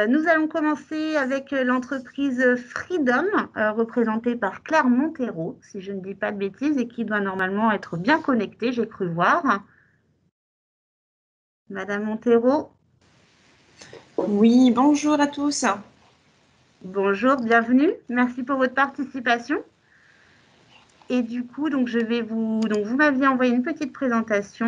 Nous allons commencer avec l'entreprise Freedom, représentée par Claire Montero, si je ne dis pas de bêtises, et qui doit normalement être bien connectée, j'ai cru voir. Madame Montero. Oui, bonjour à tous. Bonjour, bienvenue. Merci pour votre participation. Et du coup, donc, vous m'aviez envoyé une petite présentation.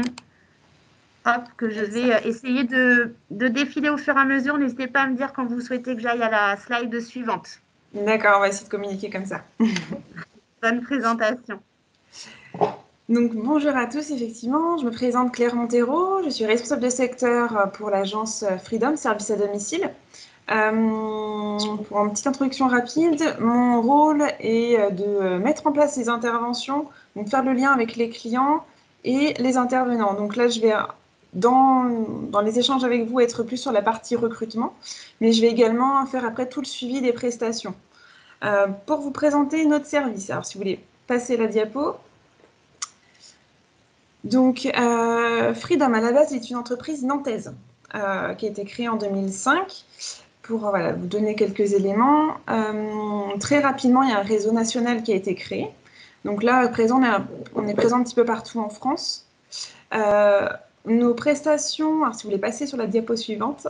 Hop, que je vais essayer de défiler au fur et à mesure. N'hésitez pas à me dire quand vous souhaitez que j'aille à la slide suivante. D'accord, on va essayer de communiquer comme ça. Bonne présentation. Donc bonjour à tous, effectivement, je me présente Claire Montero, je suis responsable de secteur pour l'agence Freedom, service à domicile. Pour une petite introduction rapide, mon rôle est de mettre en place les interventions, donc faire le lien avec les clients et les intervenants. Donc là, je vais dans les échanges avec vous être plus sur la partie recrutement, mais je vais également faire après tout le suivi des prestations. Pour vous présenter notre service, alors si vous voulez passer la diapo. Donc, Freedom, à la base, est une entreprise nantaise qui a été créée en 2005. Pour vous donner quelques éléments, très rapidement, il y a un réseau national qui a été créé. Donc là, à présent, on est présent un petit peu partout en France. Nos prestations, alors si vous voulez passer sur la diapo suivante,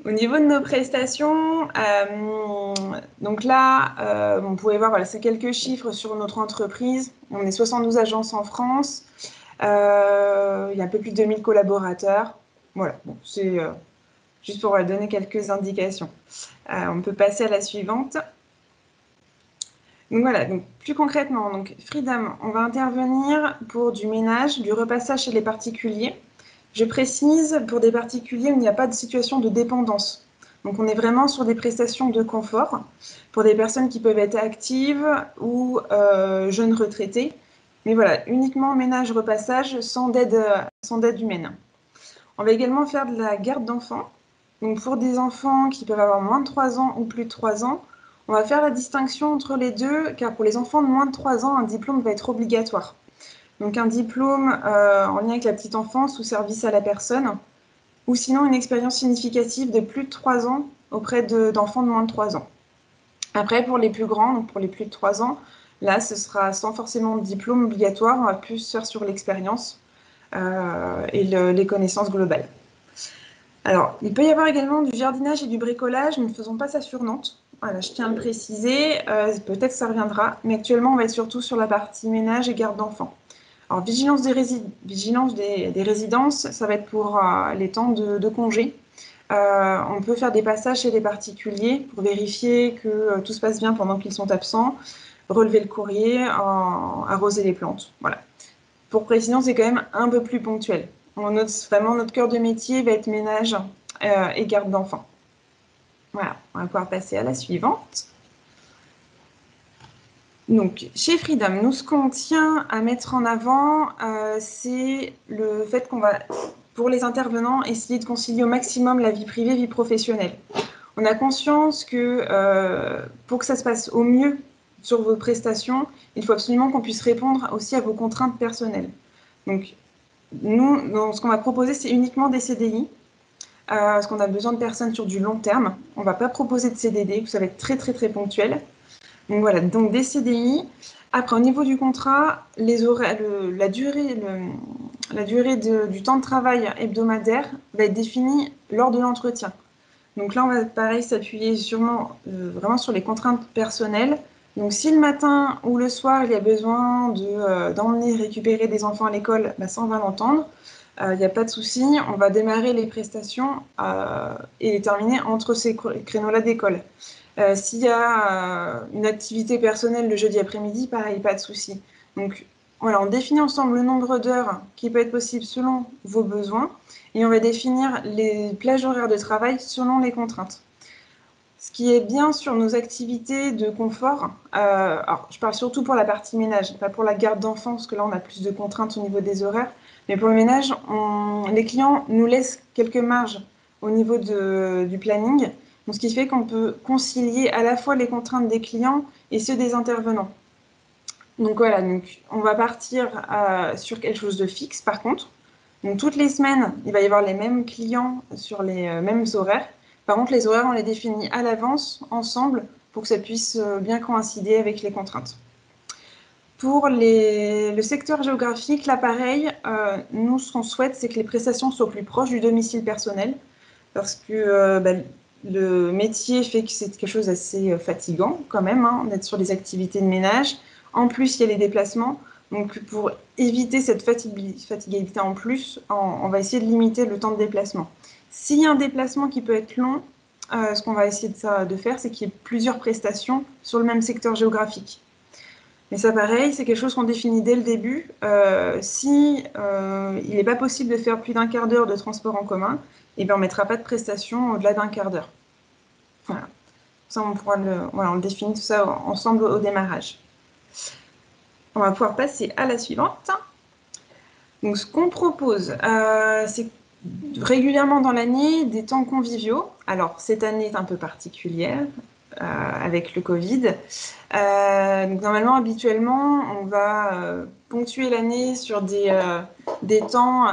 au niveau de nos prestations, donc là, vous pouvez voir, voilà, c'est quelques chiffres sur notre entreprise. On est 72 agences en France. Il y a un peu plus de 2000 collaborateurs. Voilà, bon, c'est juste pour donner quelques indications. On peut passer à la suivante. Donc voilà, donc plus concrètement, donc Freedom, on va intervenir pour du ménage, du repassage chez les particuliers. Je précise, pour des particuliers, il n'y a pas de situation de dépendance. Donc on est vraiment sur des prestations de confort pour des personnes qui peuvent être actives ou jeunes retraités. Mais voilà, uniquement ménage, repassage, sans d'aide humaine. On va également faire de la garde d'enfants. Donc pour des enfants qui peuvent avoir moins de 3 ans ou plus de 3 ans, on va faire la distinction entre les deux, car pour les enfants de moins de 3 ans, un diplôme va être obligatoire. Donc un diplôme en lien avec la petite enfance ou service à la personne, ou sinon une expérience significative de plus de 3 ans auprès d'enfants de moins de 3 ans. Après, pour les plus grands, donc pour les plus de 3 ans, là, ce sera sans forcément de diplôme obligatoire, on va plus faire sur l'expérience et les connaissances globales. Alors, il peut y avoir également du jardinage et du bricolage, nous ne faisons pas ça sur Nantes. Voilà, je tiens à le préciser, peut-être que ça reviendra, mais actuellement, on va être surtout sur la partie ménage et garde d'enfants. Alors, vigilance des résidences, ça va être pour les temps de congé. On peut faire des passages chez les particuliers pour vérifier que tout se passe bien pendant qu'ils sont absents, relever le courrier, arroser les plantes. Voilà. Pour précision, c'est quand même un peu plus ponctuel. Vraiment, notre cœur de métier va être ménage et garde d'enfants. Voilà, on va pouvoir passer à la suivante. Donc, chez Freedom, nous, ce qu'on tient à mettre en avant, c'est le fait qu'on va, pour les intervenants, essayer de concilier au maximum la vie privée et vie professionnelle. On a conscience que pour que ça se passe au mieux sur vos prestations, il faut absolument qu'on puisse répondre aussi à vos contraintes personnelles. Donc, nous, ce qu'on va proposer, c'est uniquement des CDI, parce qu'on a besoin de personnes sur du long terme. On ne va pas proposer de CDD, ça va être très, très, très ponctuel. Donc voilà, donc des CDI. Après, au niveau du contrat, les horaires, la durée du temps de travail hebdomadaire va être définie lors de l'entretien. Donc là, on va pareil s'appuyer sûrement vraiment sur les contraintes personnelles. Donc si le matin ou le soir, il y a besoin d'emmener récupérer des enfants à l'école, bah, ça on va l'entendre. Il n'y a pas de souci, on va démarrer les prestations et les terminer entre ces créneaux-là d'école. S'il y a une activité personnelle le jeudi après-midi, pareil, pas de souci. Donc voilà, on définit ensemble le nombre d'heures qui peut être possible selon vos besoins et on va définir les plages horaires de travail selon les contraintes. Ce qui est bien sur nos activités de confort, alors je parle surtout pour la partie ménage, pas pour la garde d'enfants, parce que là on a plus de contraintes au niveau des horaires, mais pour le ménage, les clients nous laissent quelques marges au niveau du planning, donc ce qui fait qu'on peut concilier à la fois les contraintes des clients et ceux des intervenants. Donc voilà, donc on va partir sur quelque chose de fixe par contre. Donc, toutes les semaines, il va y avoir les mêmes clients sur les mêmes horaires. Par contre, les horaires, on les définit à l'avance, ensemble, pour que ça puisse bien coïncider avec les contraintes. Pour le secteur géographique, là, pareil, nous, ce qu'on souhaite, c'est que les prestations soient plus proches du domicile personnel, parce que le métier fait que c'est quelque chose d'assez fatigant, quand même, hein, d'être sur les activités de ménage. En plus, il y a les déplacements. Donc, pour éviter cette fatigabilité en plus, on va essayer de limiter le temps de déplacement. S'il y a un déplacement qui peut être long, ce qu'on va essayer de faire, c'est qu'il y ait plusieurs prestations sur le même secteur géographique. Mais ça, pareil, c'est quelque chose qu'on définit dès le début. Si il n'est pas possible de faire plus d'un quart d'heure de transport en commun, eh bien, on ne mettra pas de prestation au-delà d'un quart d'heure. Voilà. Ça, on le définit tout ça ensemble au démarrage. On va pouvoir passer à la suivante. Donc, ce qu'on propose, c'est régulièrement dans l'année des temps conviviaux. Alors, cette année est un peu particulière avec le Covid. Donc, normalement, habituellement, on va ponctuer l'année sur des temps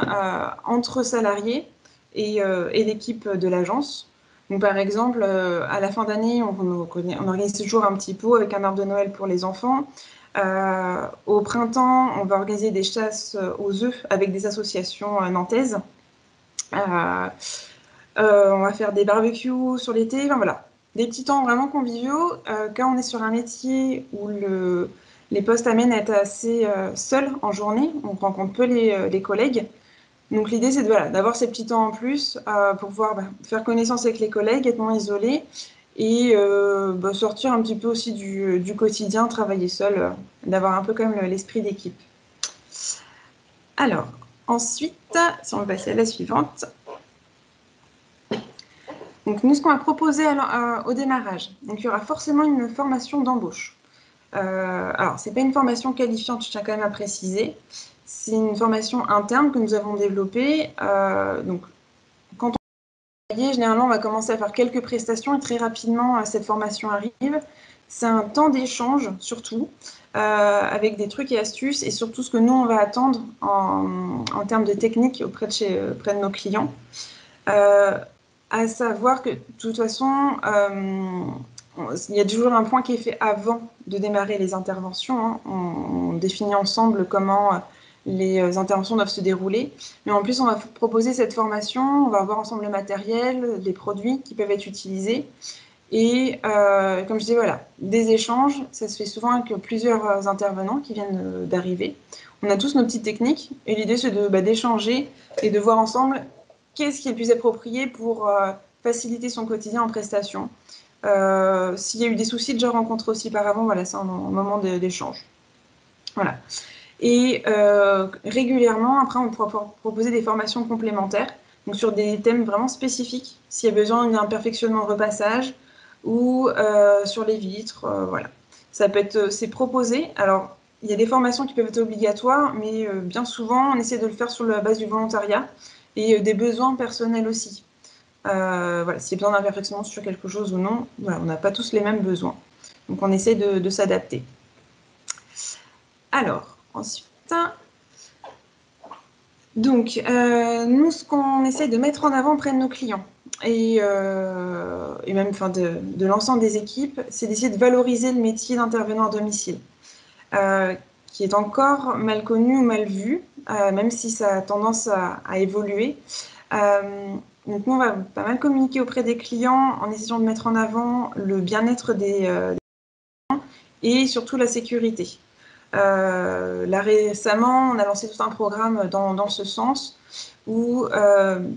entre salariés et l'équipe de l'agence. Donc, par exemple, à la fin d'année, on organise toujours un petit pot avec un arbre de Noël pour les enfants. Au printemps, on va organiser des chasses aux œufs avec des associations nantaises. On va faire des barbecues sur l'été. Enfin, voilà, des petits temps vraiment conviviaux. Quand on est sur un métier où les postes amènent à être assez seuls en journée, on rencontre peu les collègues. Donc l'idée, c'est d'avoir ces petits temps en plus pour pouvoir faire connaissance avec les collègues, être moins isolé et sortir un petit peu aussi du quotidien, travailler seul, d'avoir un peu comme l'esprit d'équipe. Alors, ensuite, si on va passer à la suivante. Donc nous, ce qu'on va proposer au démarrage, donc il y aura forcément une formation d'embauche. Alors, ce n'est pas une formation qualifiante, je tiens quand même à préciser. C'est une formation interne que nous avons développée. Donc, quand on travaille, généralement, on va commencer à faire quelques prestations et très rapidement, cette formation arrive. C'est un temps d'échange, surtout, avec des trucs et astuces et surtout ce que nous, on va attendre en termes de technique auprès de nos clients. À savoir que, de toute façon, il y a toujours un point qui est fait avant de démarrer les interventions. Hein. On définit ensemble comment les interventions doivent se dérouler. Mais en plus, on va proposer cette formation, on va voir ensemble le matériel, les produits qui peuvent être utilisés. Et comme je dis, voilà, des échanges, ça se fait souvent avec plusieurs intervenants qui viennent d'arriver. On a tous nos petites techniques et l'idée, c'est d'échanger et de voir ensemble qu'est-ce qui est le plus approprié pour faciliter son quotidien en prestation. S'il y a eu des soucis déjà rencontrés aussi par avant, voilà, c'est un moment d'échange. Voilà. Et régulièrement, après, on pourra proposer des formations complémentaires, donc sur des thèmes vraiment spécifiques, s'il y a besoin d'un perfectionnement de repassage ou sur les vitres, voilà. Ça peut être, c'est proposé. Alors, il y a des formations qui peuvent être obligatoires, mais bien souvent, on essaie de le faire sur la base du volontariat et des besoins personnels aussi. Voilà, s'il y a besoin d'un perfectionnement sur quelque chose ou non, voilà, on n'a pas tous les mêmes besoins. Donc, on essaie de s'adapter. Alors, ensuite, donc, nous, ce qu'on essaie de mettre en avant auprès de nos clients et même de l'ensemble des équipes, c'est d'essayer de valoriser le métier d'intervenant à domicile, qui est encore mal connu ou mal vu, même si ça a tendance à évoluer. Donc, nous, on va pas mal communiquer auprès des clients en essayant de mettre en avant le bien-être des clients et surtout la sécurité. Là récemment, on a lancé tout un programme dans ce sens où,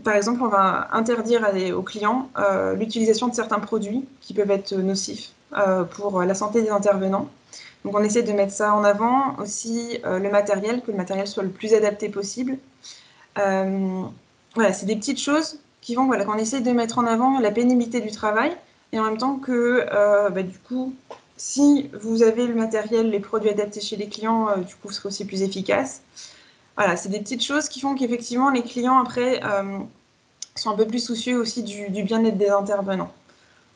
par exemple, on va interdire aux clients l'utilisation de certains produits qui peuvent être nocifs pour la santé des intervenants. Donc, on essaie de mettre ça en avant, aussi le matériel, que le matériel soit le plus adapté possible. Voilà, c'est des petites choses qui vont, voilà, qu'on essaie de mettre en avant la pénibilité du travail et en même temps que, du coup, si vous avez le matériel, les produits adaptés chez les clients, du coup, vous serez aussi plus efficace. Voilà, c'est des petites choses qui font qu'effectivement, les clients, après, sont un peu plus soucieux aussi du bien-être des intervenants.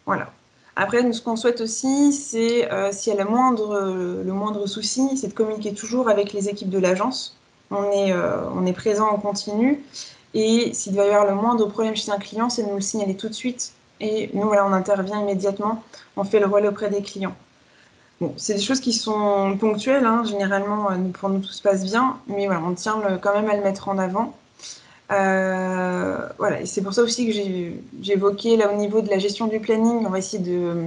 Voilà. Après, nous, ce qu'on souhaite aussi, c'est, s'il y a le moindre souci, c'est de communiquer toujours avec les équipes de l'agence on est présent en continu. Et s'il doit y avoir le moindre problème chez un client, c'est de nous le signaler tout de suite. Et nous, voilà, on intervient immédiatement, on fait le relais auprès des clients. Bon, c'est des choses qui sont ponctuelles, hein. Généralement, pour nous, tout se passe bien, mais voilà, on tient quand même à le mettre en avant. Voilà, et c'est pour ça aussi que j'ai évoqué là au niveau de la gestion du planning, on va essayer de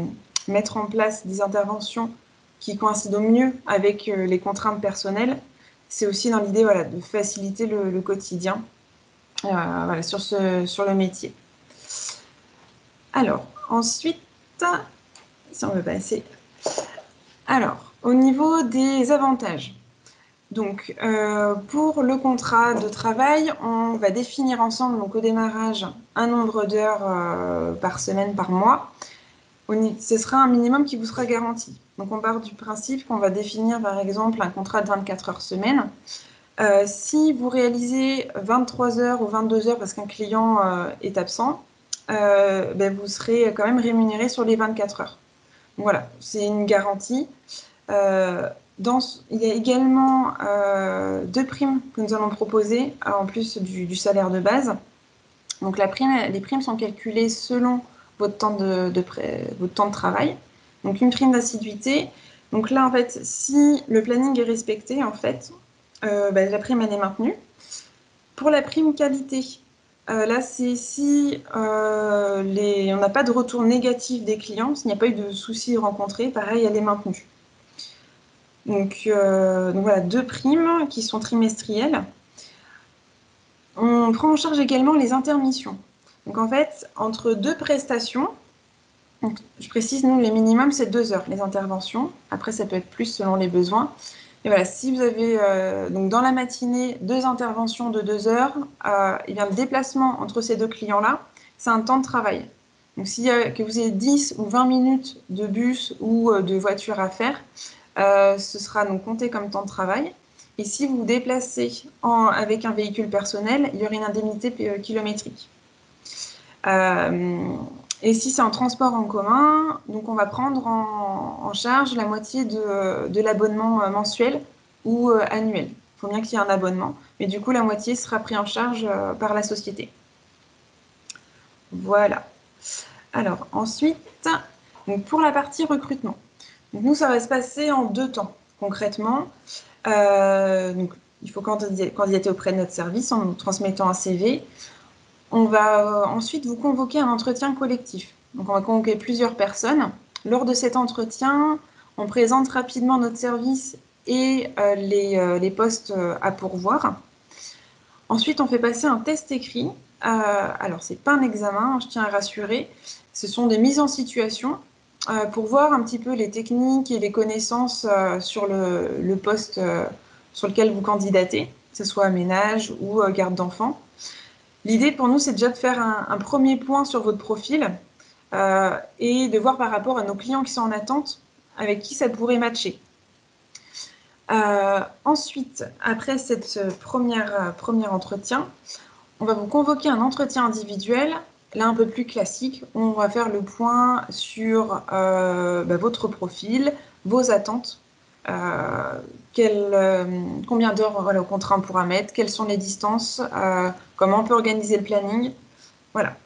mettre en place des interventions qui coïncident au mieux avec les contraintes personnelles. C'est aussi dans l'idée voilà, de faciliter le quotidien voilà, sur le métier. Alors, ensuite, si on veut passer. Alors, au niveau des avantages. Donc, pour le contrat de travail, on va définir ensemble, donc au démarrage, un nombre d'heures par semaine, par mois. Ce sera un minimum qui vous sera garanti. Donc, on part du principe qu'on va définir, par exemple, un contrat de 24 heures semaine. Si vous réalisez 23 heures ou 22 heures parce qu'un client est absent, ben, vous serez quand même rémunéré sur les 24 heures. Donc, voilà, c'est une garantie. Il y a également 2 primes que nous allons proposer en plus du salaire de base. Donc les primes sont calculées selon votre temps votre temps de travail. Donc une prime d'assiduité. Donc là, en fait, si le planning est respecté, en fait, la prime elle est maintenue. Pour la prime qualité, là, c'est si on n'a pas de retour négatif des clients, s'il n'y a pas eu de soucis rencontrés, pareil, elle est maintenue. Donc voilà, 2 primes qui sont trimestrielles. On prend en charge également les intermissions. Donc en fait, entre 2 prestations, donc, je précise, nous, les minimums, c'est 2 heures, les interventions. Après, ça peut être plus selon les besoins. Et voilà, si vous avez donc dans la matinée 2 interventions de 2 heures, et bien, le déplacement entre ces 2 clients-là, c'est un temps de travail. Donc que vous ayez 10 ou 20 minutes de bus ou de voiture à faire, ce sera donc compté comme temps de travail. Et si vous vous déplacez avec un véhicule personnel, il y aurait une indemnité kilométrique. Et si c'est en transport en commun, donc on va prendre en charge la moitié de l'abonnement mensuel ou annuel. Il faut bien qu'il y ait un abonnement, mais du coup la moitié sera prise en charge par la société. Voilà. Alors ensuite, donc pour la partie recrutement. Donc nous, ça va se passer en 2 temps, concrètement. Donc, il faut candidater auprès de notre service en nous transmettant un CV. On va ensuite vous convoquer un entretien collectif. Donc, on va convoquer plusieurs personnes. Lors de cet entretien, on présente rapidement notre service et les postes à pourvoir. Ensuite, on fait passer un test écrit. Alors, ce n'est pas un examen, je tiens à rassurer. Ce sont des mises en situation pour voir un petit peu les techniques et les connaissances sur le poste sur lequel vous candidatez, que ce soit ménage ou garde d'enfants. L'idée pour nous, c'est déjà de faire un premier point sur votre profil et de voir par rapport à nos clients qui sont en attente avec qui ça pourrait matcher. Ensuite, après cette premier entretien, on va vous convoquer un entretien individuel, là un peu plus classique. On va faire le point sur votre profil, vos attentes, combien d'heures voilà, au contrat on pourra mettre, quelles sont les distances, comment on peut organiser le planning. Voilà,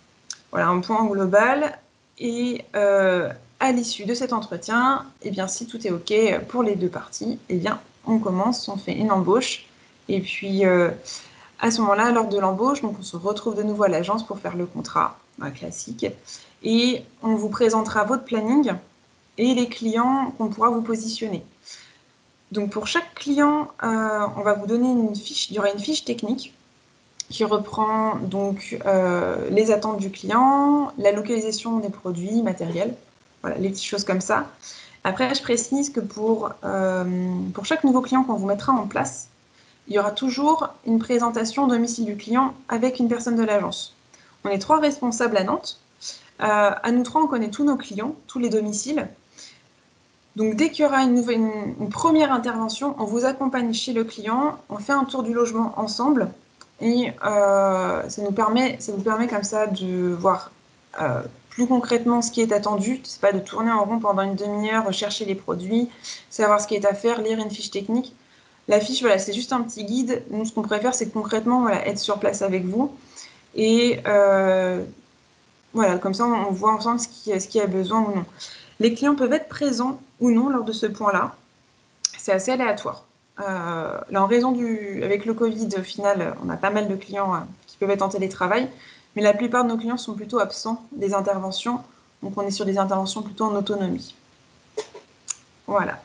un point global. Et à l'issue de cet entretien, eh bien, si tout est OK pour les 2 parties, eh bien, on commence, on fait une embauche. Et puis, à ce moment-là, lors de l'embauche, donc on se retrouve de nouveau à l'agence pour faire le contrat classique. Et on vous présentera votre planning et les clients qu'on pourra vous positionner. Donc, pour chaque client, on va vous donner une fiche. Il y aura une fiche technique qui reprend donc les attentes du client, la localisation des produits, matériels, voilà, les petites choses comme ça. Après, je précise que pour chaque nouveau client qu'on vous mettra en place, il y aura toujours une présentation au domicile du client avec une personne de l'agence. On est 3 responsables à Nantes. À nous 3, on connaît tous nos clients, tous les domiciles. Donc, dès qu'il y aura une première intervention, on vous accompagne chez le client, on fait un tour du logement ensemble et ça nous permet comme ça de voir plus concrètement ce qui est attendu. C'est pas de tourner en rond pendant une demi-heure, chercher les produits, savoir ce qui est à faire, lire une fiche technique. L'affiche, voilà, c'est juste un petit guide. Nous, ce qu'on préfère, c'est concrètement voilà, être sur place avec vous. Et voilà, comme ça, on voit ensemble ce qui a besoin ou non. Les clients peuvent être présents ou non lors de ce point-là. C'est assez aléatoire. Là, avec le Covid, au final, on a pas mal de clients qui peuvent être en télétravail, mais la plupart de nos clients sont plutôt absents des interventions. Donc, on est sur des interventions plutôt en autonomie. Voilà.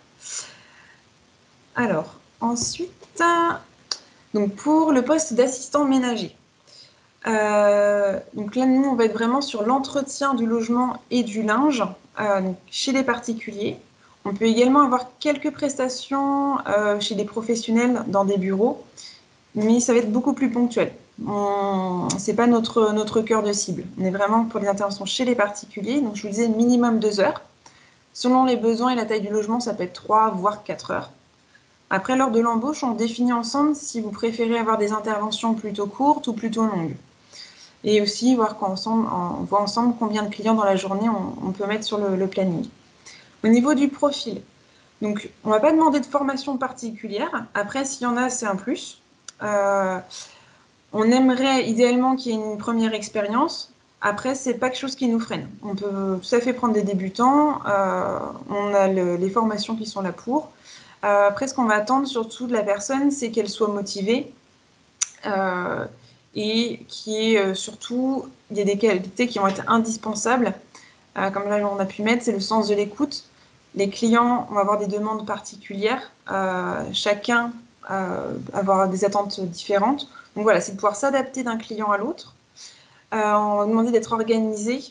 Alors, ensuite, donc pour le poste d'assistant ménager. Donc là, nous, on va être vraiment sur l'entretien du logement et du linge donc chez les particuliers. On peut également avoir quelques prestations chez des professionnels dans des bureaux, mais ça va être beaucoup plus ponctuel. Ce n'est pas notre cœur de cible. On est vraiment pour les interventions chez les particuliers. Donc, je vous disais minimum 2 heures. Selon les besoins et la taille du logement, ça peut être 3 voire 4 heures. Après, lors de l'embauche, on définit ensemble si vous préférez avoir des interventions plutôt courtes ou plutôt longues. Et aussi voir on voit ensemble combien de clients dans la journée on peut mettre sur le planning. Au niveau du profil, donc on ne va pas demander de formation particulière. Après, s'il y en a, c'est un plus. On aimerait idéalement qu'il y ait une première expérience. Après, ce n'est pas quelque chose qui nous freine. On peut tout à fait prendre des débutants. On a les formations qui sont là pour. Après, ce qu'on va attendre surtout de la personne, c'est qu'elle soit motivée et qui est surtout, il y a des qualités qui vont être indispensables. Comme là, on a pu mettre, c'est le sens de l'écoute. Les clients vont avoir des demandes particulières, chacun avoir des attentes différentes. Donc voilà, c'est de pouvoir s'adapter d'un client à l'autre. On va demander d'être organisé,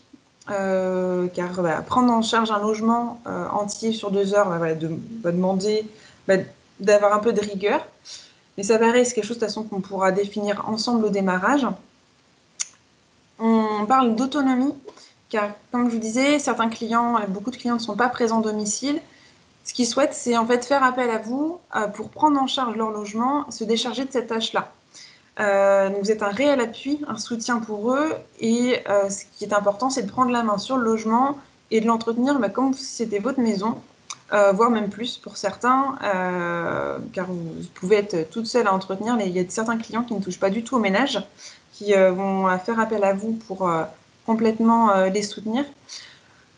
car prendre en charge un logement entier sur 2 heures va demander d'avoir un peu de rigueur. Mais ça paraît, c'est quelque chose de toute façon qu'on pourra définir ensemble au démarrage. On parle d'autonomie, car comme je vous disais, beaucoup de clients ne sont pas présents au domicile. Ce qu'ils souhaitent, c'est en fait faire appel à vous pour prendre en charge leur logement, se décharger de cette tâche-là. Donc vous êtes un réel appui, un soutien pour eux, et ce qui est important, c'est de prendre la main sur le logement et de l'entretenir comme si c'était votre maison, voire même plus pour certains, car vous pouvez être toute seule à entretenir. Il y a certains clients qui ne touchent pas du tout au ménage, qui vont faire appel à vous pour complètement les soutenir.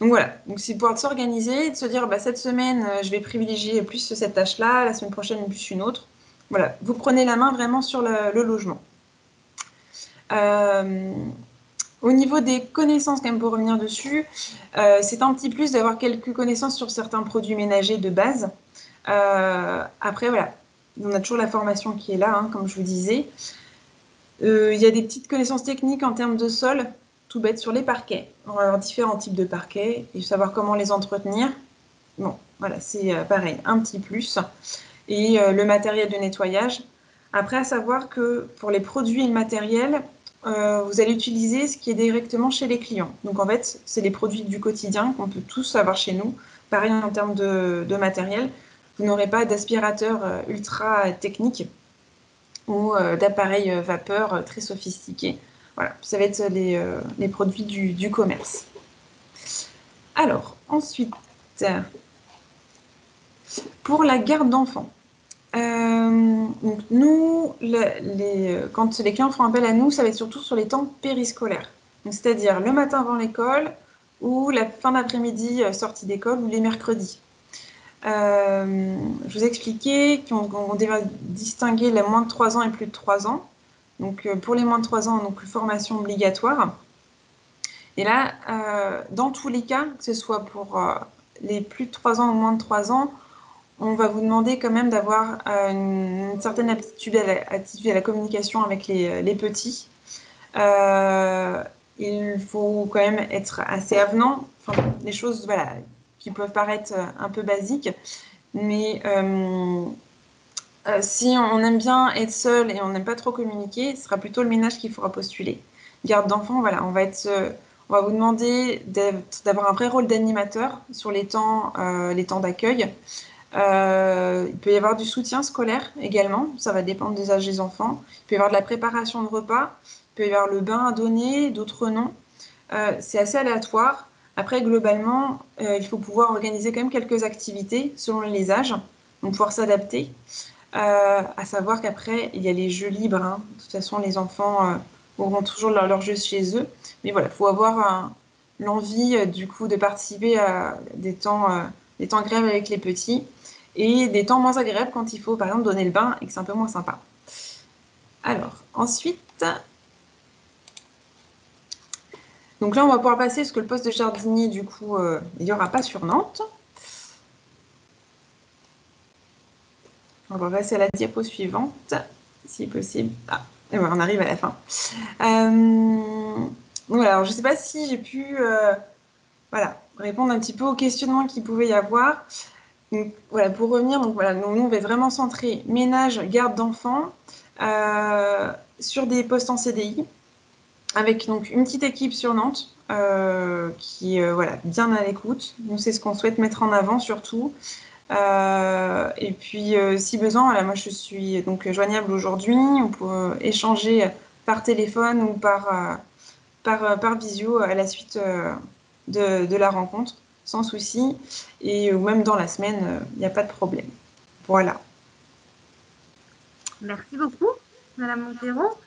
Donc voilà, donc c'est pouvoir s'organiser, de se dire cette semaine, je vais privilégier plus cette tâche-là, la semaine prochaine plus une autre. Voilà, vous prenez la main vraiment sur le logement. Au niveau des connaissances, quand même pour revenir dessus, c'est un petit plus d'avoir quelques connaissances sur certains produits ménagers de base. Après, voilà, on a toujours la formation qui est là, comme je vous disais. Il y a des petites connaissances techniques en termes de sol, tout bête, sur les parquets. On va avoir différents types de parquets et savoir comment les entretenir. Bon, voilà, c'est pareil, un petit plus. Et le matériel de nettoyage. Après, à savoir que pour les produits et le matériel, vous allez utiliser ce qui est directement chez les clients. Donc en fait, c'est les produits du quotidien qu'on peut tous avoir chez nous. Pareil en termes de matériel. Vous n'aurez pas d'aspirateur ultra technique ou d'appareils vapeur très sophistiqués. Voilà, ça va être les produits du commerce. Alors, ensuite, pour la garde d'enfants. Donc nous, quand les clients font appel à nous, ça va être surtout sur les temps périscolaires. C'est-à-dire le matin avant l'école ou la fin d'après-midi sortie d'école ou les mercredis. Je vous expliquais qu'on devait distinguer les moins de 3 ans et plus de 3 ans. Donc pour les moins de 3 ans, donc formation obligatoire. Et là, dans tous les cas, que ce soit pour les plus de 3 ans ou moins de 3 ans, on va vous demander quand même d'avoir une certaine aptitude à la communication avec les petits. Il faut quand même être assez avenant. Enfin, des choses voilà, qui peuvent paraître un peu basiques. Mais si on aime bien être seul et on n'aime pas trop communiquer, ce sera plutôt le ménage qu'il faudra postuler. Garde d'enfants, voilà, on va vous demander d'avoir un vrai rôle d'animateur sur les temps d'accueil. Il peut y avoir du soutien scolaire également, ça va dépendre des âges des enfants. Il peut y avoir de la préparation de repas, il peut y avoir le bain à donner, d'autres non. C'est assez aléatoire. Après, globalement, il faut pouvoir organiser quand même quelques activités selon les âges, donc pouvoir s'adapter. À savoir qu'après, il y a les jeux libres. Hein. De toute façon, les enfants auront toujours leurs jeux chez eux. Mais voilà, il faut avoir l'envie du coup de participer à des temps agréables avec les petits et des temps moins agréables quand il faut, par exemple, donner le bain et que c'est un peu moins sympa. Alors, ensuite, donc là, on va pouvoir passer, parce que le poste de jardinier, du coup, il n'y aura pas sur Nantes. On va passer à la diapo suivante, si possible. Ah, et voilà, on arrive à la fin. Voilà, alors je ne sais pas si j'ai pu voilà, répondre un petit peu aux questionnements qu'il pouvait y avoir. Donc, voilà, pour revenir, donc, voilà, nous, on va vraiment centrer ménage, garde d'enfants sur des postes en CDI, avec donc, une petite équipe sur Nantes qui est voilà, bien à l'écoute. Nous, c'est ce qu'on souhaite mettre en avant surtout. Et puis, si besoin, voilà, moi je suis donc joignable aujourd'hui. On peut échanger par téléphone ou par visio à la suite de la rencontre, sans souci. Et même dans la semaine, il n'y a pas de problème. Voilà. Merci beaucoup, Madame Montero,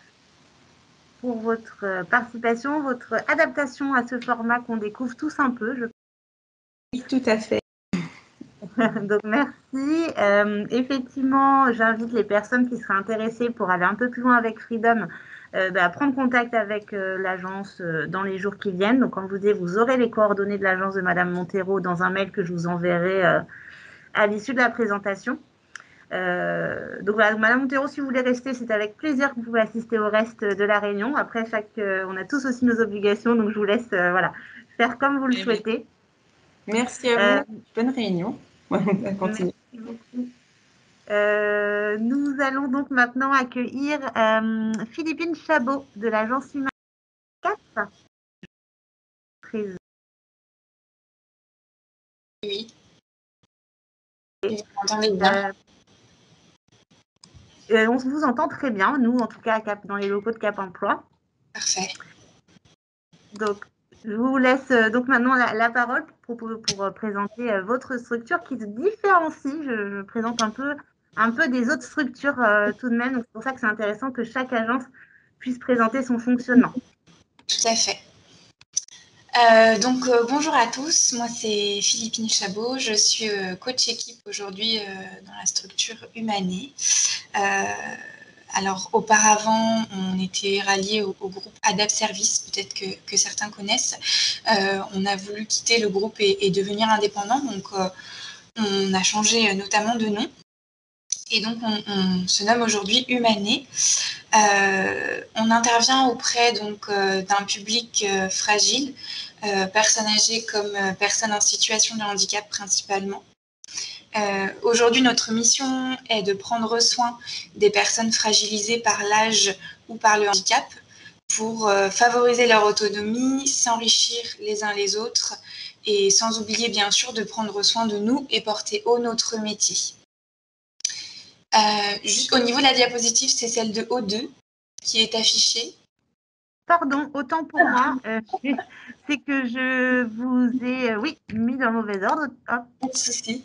pour votre participation, votre adaptation à ce format qu'on découvre tous un peu. Oui, tout à fait. Donc, merci. Effectivement, j'invite les personnes qui seraient intéressées pour aller un peu plus loin avec Freedom à prendre contact avec l'agence dans les jours qui viennent. Donc, comme je vous dis, vous aurez les coordonnées de l'agence de Madame Montero dans un mail que je vous enverrai à l'issue de la présentation. Donc voilà, Madame Montero, si vous voulez rester, c'est avec plaisir que vous pouvez assister au reste de la réunion. Après, on a tous aussi nos obligations, donc je vous laisse voilà, faire comme vous le souhaitez. Merci à vous. Bonne réunion. On va continuer. Merci beaucoup. Nous allons donc maintenant accueillir Philippine Chabot de l'agence Humain 4. Oui. Vous m'entendez bien? On vous entend très bien, nous en tout cas dans les locaux de Cap Emploi. Parfait. Donc, je vous laisse donc maintenant la parole pour présenter votre structure qui se différencie. Je présente un peu des autres structures tout de même. Donc, c'est pour ça que c'est intéressant que chaque agence puisse présenter son fonctionnement. Tout à fait. Bonjour à tous, moi c'est Philippine Chabot, je suis coach équipe aujourd'hui dans la structure Humané. Alors auparavant on était rallié au groupe Adapt Service, peut-être que certains connaissent. On a voulu quitter le groupe et devenir indépendant, donc on a changé notamment de nom. Et donc, on se nomme aujourd'hui Humané. On intervient auprès d'un public fragile, personnes âgées comme personnes en situation de handicap principalement. Aujourd'hui, notre mission est de prendre soin des personnes fragilisées par l'âge ou par le handicap pour favoriser leur autonomie, s'enrichir les uns les autres et sans oublier bien sûr de prendre soin de nous et porter haut notre métier. Juste au niveau de la diapositive, c'est celle de O2 qui est affichée. Pardon, autant pour moi, c'est que je vous ai mis dans le mauvais ordre. Hop. Pas de souci.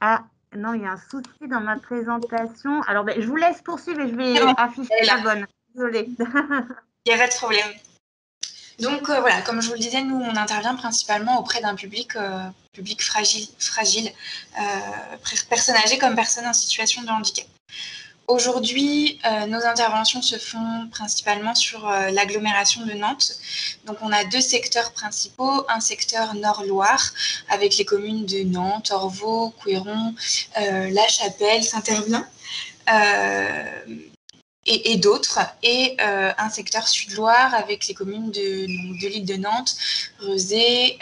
Ah non, il y a un souci dans ma présentation. Alors, je vous laisse poursuivre et je vais afficher la bonne. Désolée. Il n'y a pas de problème. Donc voilà, comme je vous le disais, nous on intervient principalement auprès d'un public fragile, personnes âgées comme personnes en situation de handicap. Aujourd'hui, nos interventions se font principalement sur l'agglomération de Nantes. Donc on a deux secteurs principaux, un secteur Nord-Loire avec les communes de Nantes, Orvaux, Couéron, La Chapelle, Saint-Herblain. Et d'autres, et un secteur Sud-Loire avec les communes de l'île de Nantes, Rezé,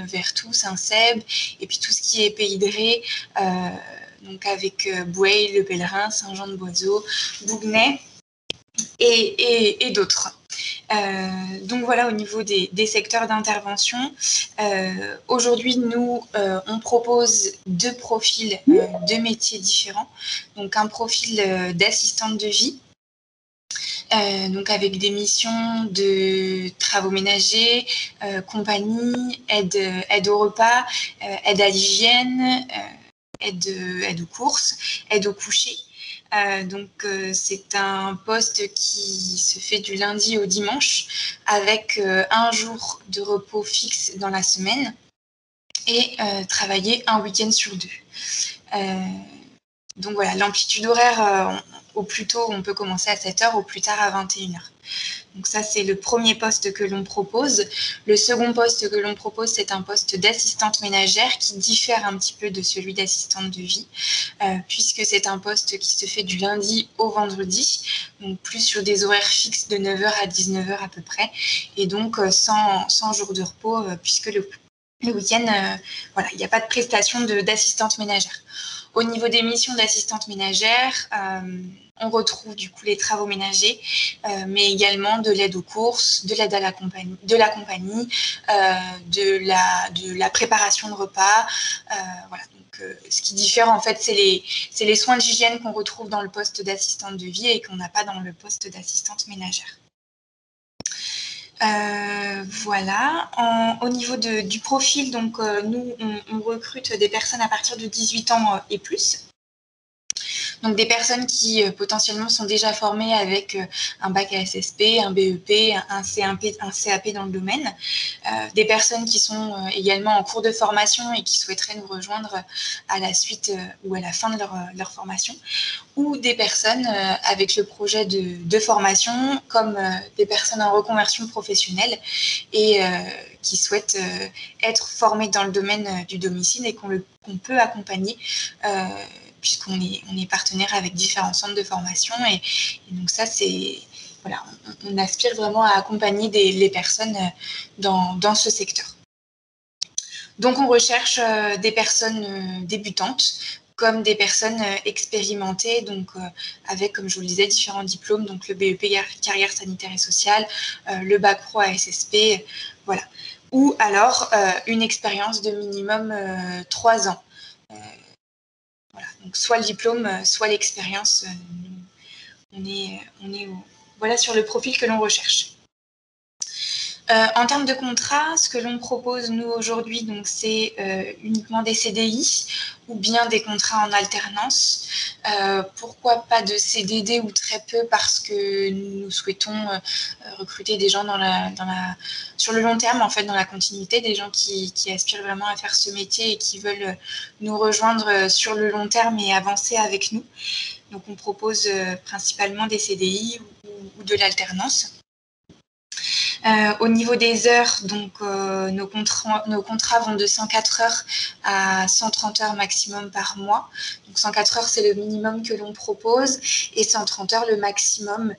Vertou, Saint-Cèbe, et puis tout ce qui est Pays de Ré, donc avec Boueil, Le Pèlerin, Saint-Jean-de-Boiseau, Bougnay et d'autres. Donc voilà au niveau des secteurs d'intervention. Aujourd'hui, nous, on propose deux profils de métiers différents. Donc un profil d'assistante de vie, donc avec des missions de travaux ménagers, compagnie, aide au repas, aide à l'hygiène, aide aux courses, aide au coucher. C'est un poste qui se fait du lundi au dimanche avec un jour de repos fixe dans la semaine et travailler un week-end sur 2. Donc voilà, l'amplitude horaire, au plus tôt, on peut commencer à 7h, au plus tard à 21h. Donc ça, c'est le premier poste que l'on propose. Le second poste que l'on propose, c'est un poste d'assistante ménagère qui diffère un petit peu de celui d'assistante de vie, puisque c'est un poste qui se fait du lundi au vendredi, donc plus sur des horaires fixes de 9h à 19h à peu près, et donc sans jour de repos, puisque le week-end, il n'y a pas de prestation d'assistante ménagère. Au niveau des missions d'assistante ménagère, on retrouve du coup les travaux ménagers, mais également de l'aide aux courses, de l'aide à la compagnie, de la préparation de repas. Ce qui diffère en fait, c'est les soins d'hygiène qu'on retrouve dans le poste d'assistante de vie et qu'on n'a pas dans le poste d'assistante ménagère. Au niveau du profil, donc nous on recrute des personnes à partir de 18 ans et plus. Donc des personnes qui potentiellement sont déjà formées avec un bac à SSP, un BEP, un CAP dans le domaine. Des personnes qui sont également en cours de formation et qui souhaiteraient nous rejoindre à la suite ou à la fin de leur formation. Ou des personnes avec le projet de formation, comme des personnes en reconversion professionnelle et qui souhaitent être formées dans le domaine du domicile et qu'on peut accompagner puisqu'on est partenaire avec différents centres de formation. Et donc ça, on aspire vraiment à accompagner les personnes dans ce secteur. Donc on recherche des personnes débutantes, comme des personnes expérimentées, donc avec, comme je vous le disais, différents diplômes, donc le BEP carrière sanitaire et sociale, le bac pro à SSP, voilà. Ou alors une expérience de minimum 3 ans. Donc soit le diplôme, soit l'expérience. Voilà sur le profil que l'on recherche. En termes de contrat, ce que l'on propose, nous, aujourd'hui, donc c'est uniquement des CDI ou bien des contrats en alternance. Pourquoi pas de CDD ou très peu, parce que nous souhaitons recruter des gens sur le long terme, en fait, dans la continuité, des gens qui aspirent vraiment à faire ce métier et qui veulent nous rejoindre sur le long terme et avancer avec nous. Donc, on propose principalement des CDI ou de l'alternance. Au niveau des heures, donc nos contrats vont de 104 heures à 130 heures maximum par mois. Donc 104 heures, c'est le minimum que l'on propose et 130 heures le maximum.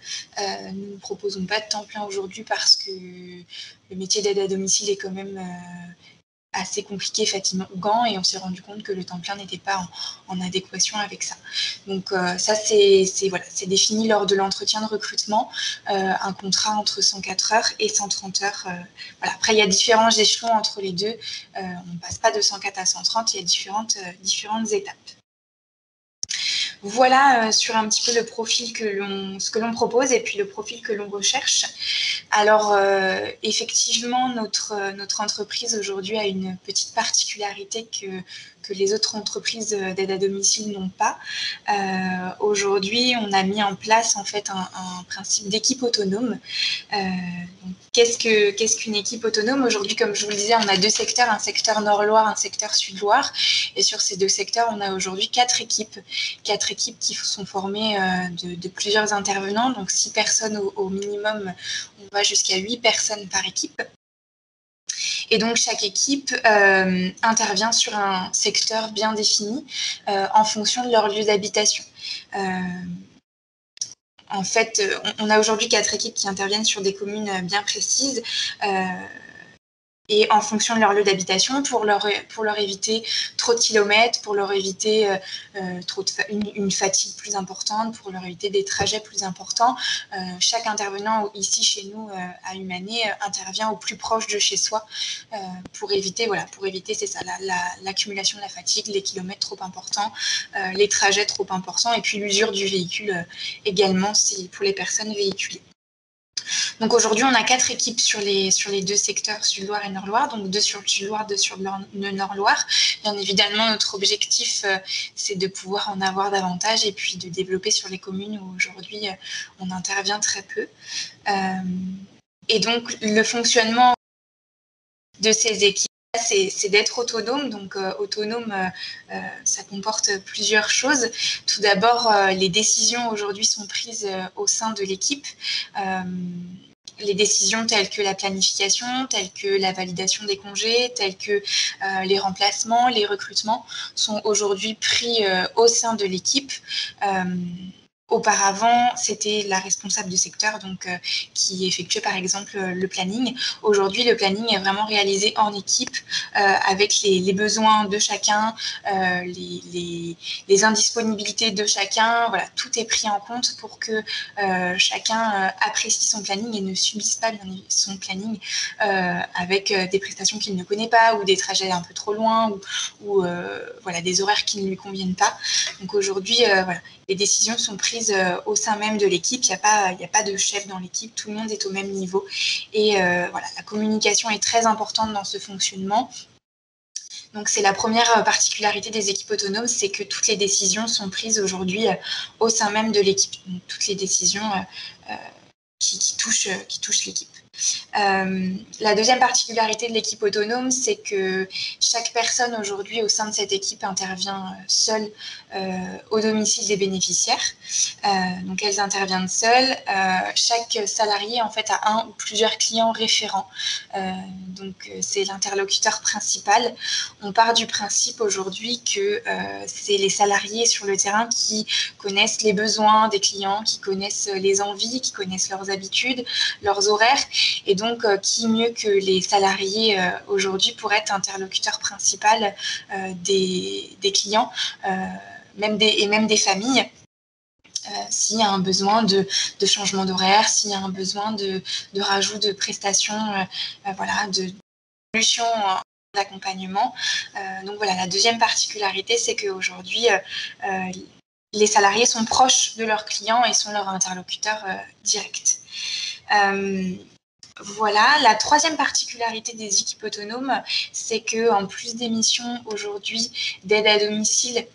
Nous ne proposons pas de temps plein aujourd'hui parce que le métier d'aide à domicile est quand même assez compliqué, fatigant, et on s'est rendu compte que le temps plein n'était pas en adéquation avec ça. Donc ça, c'est défini lors de l'entretien de recrutement, un contrat entre 104 heures et 130 heures. Voilà. Après, il y a différents échelons entre les deux. On ne passe pas de 104 à 130, il y a différentes étapes. Voilà sur un petit peu le profil ce que l'on propose et puis le profil que l'on recherche. Alors, effectivement, notre entreprise aujourd'hui a une petite particularité que les autres entreprises d'aide à domicile n'ont pas. Aujourd'hui, on a mis en place en fait un principe d'équipe autonome. Qu'est-ce qu'une équipe autonome? Aujourd'hui, comme je vous le disais, on a 2 secteurs, un secteur Nord-Loire, un secteur Sud-Loire. Et sur ces 2 secteurs, on a aujourd'hui 4 équipes qui sont formées de plusieurs intervenants, donc 6 personnes au minimum. On va jusqu'à 8 personnes par équipe. Et donc, chaque équipe intervient sur un secteur bien défini en fonction de leur lieu d'habitation. En fait, on a aujourd'hui 4 équipes qui interviennent sur des communes bien précises. Et en fonction de leur lieu d'habitation, pour leur éviter trop de kilomètres, pour leur éviter une fatigue plus importante, pour leur éviter des trajets plus importants. Chaque intervenant ici chez nous à Humanée intervient au plus proche de chez soi pour éviter c'est ça, l'accumulation de la fatigue, les kilomètres trop importants, les trajets trop importants et puis l'usure du véhicule également pour les personnes véhiculées. Donc aujourd'hui, on a 4 équipes sur les 2 secteurs Sud-Loire et Nord-Loire, donc 2 sur le Sud-Loire, 2 sur le Nord-Loire. Bien évidemment, notre objectif, c'est de pouvoir en avoir davantage et puis de développer sur les communes où aujourd'hui, on intervient très peu. Et donc, le fonctionnement de ces équipes, c'est d'être autonome. Donc, autonome, ça comporte plusieurs choses. Tout d'abord, les décisions aujourd'hui sont prises au sein de l'équipe. Les décisions telles que la planification, telles que la validation des congés, telles que les remplacements, les recrutements sont aujourd'hui pris au sein de l'équipe. Auparavant, c'était la responsable du secteur donc, qui effectuait par exemple le planning. Aujourd'hui, le planning est vraiment réalisé en équipe avec les besoins de chacun, les indisponibilités de chacun. Voilà, tout est pris en compte pour que chacun apprécie son planning et ne subisse pas son planning avec des prestations qu'il ne connaît pas ou des trajets un peu trop loin ou voilà, des horaires qui ne lui conviennent pas. Donc aujourd'hui, voilà, les décisions sont prises au sein même de l'équipe. Il n'y a pas de chef dans l'équipe. Tout le monde est au même niveau. Et voilà, la communication est très importante dans ce fonctionnement. Donc, c'est la première particularité des équipes autonomes, c'est que toutes les décisions sont prises aujourd'hui au sein même de l'équipe. Donc, toutes les décisions qui touchent l'équipe. La deuxième particularité de l'équipe autonome, c'est que chaque personne aujourd'hui au sein de cette équipe intervient seule au domicile des bénéficiaires. Donc elles interviennent seules. Chaque salarié en fait a un ou plusieurs clients référents. Donc c'est l'interlocuteur principal. On part du principe aujourd'hui que c'est les salariés sur le terrain qui connaissent les besoins des clients, qui connaissent les envies, qui connaissent leurs habitudes, leurs horaires. Et donc, qui mieux que les salariés aujourd'hui pour être interlocuteur principal des clients, même des familles. S'il y a un besoin de changement d'horaire, s'il y a un besoin de rajout de prestations, voilà, de solutions d'accompagnement. Donc voilà, la deuxième particularité, c'est qu'aujourd'hui, les salariés sont proches de leurs clients et sont leurs interlocuteurs directs. Voilà, la troisième particularité des équipes autonomes, c'est qu'en plus des missions aujourd'hui d'aide à domicile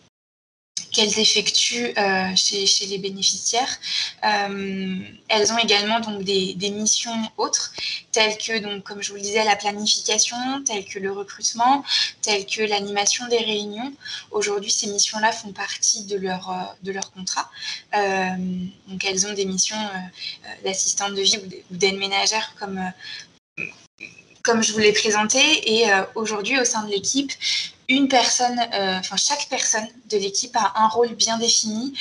qu'elles effectuent chez les bénéficiaires, elles ont également donc des missions autres, telles que, donc, comme je vous le disais, la planification, telles que le recrutement, telles que l'animation des réunions. Aujourd'hui, ces missions-là font partie de leur contrat. Donc, elles ont des missions d'assistante de vie ou d'aide ménagère comme je vous l'ai présenté. Et aujourd'hui, au sein de l'équipe, chaque personne de l'équipe a un rôle bien défini.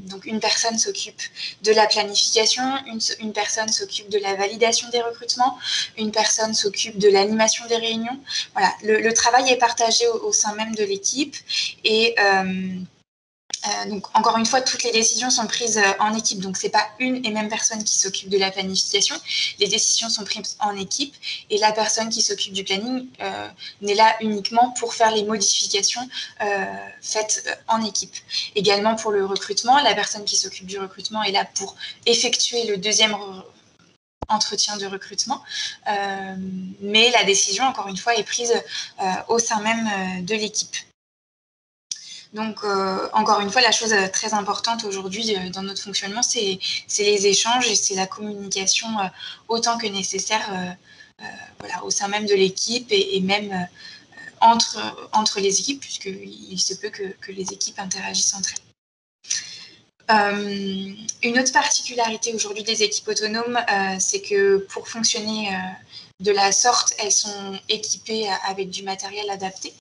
Donc, une personne s'occupe de la planification, une personne s'occupe de la validation des recrutements, une personne s'occupe de l'animation des réunions. Voilà, le travail est partagé au sein même de l'équipe. Et donc, encore une fois, toutes les décisions sont prises en équipe. Donc, ce n'est pas une et même personne qui s'occupe de la planification. Les décisions sont prises en équipe et la personne qui s'occupe du planning n'est là uniquement pour faire les modifications faites en équipe. Également pour le recrutement, la personne qui s'occupe du recrutement est là pour effectuer le deuxième entretien de recrutement. Mais la décision, encore une fois, est prise au sein même de l'équipe. Donc, encore une fois, la chose très importante aujourd'hui dans notre fonctionnement, c'est les échanges et c'est la communication autant que nécessaire voilà, au sein même de l'équipe et même entre les équipes, puisqu'il se peut que les équipes interagissent entre elles. Une autre particularité aujourd'hui des équipes autonomes, c'est que pour fonctionner de la sorte, elles sont équipées avec du matériel adapté.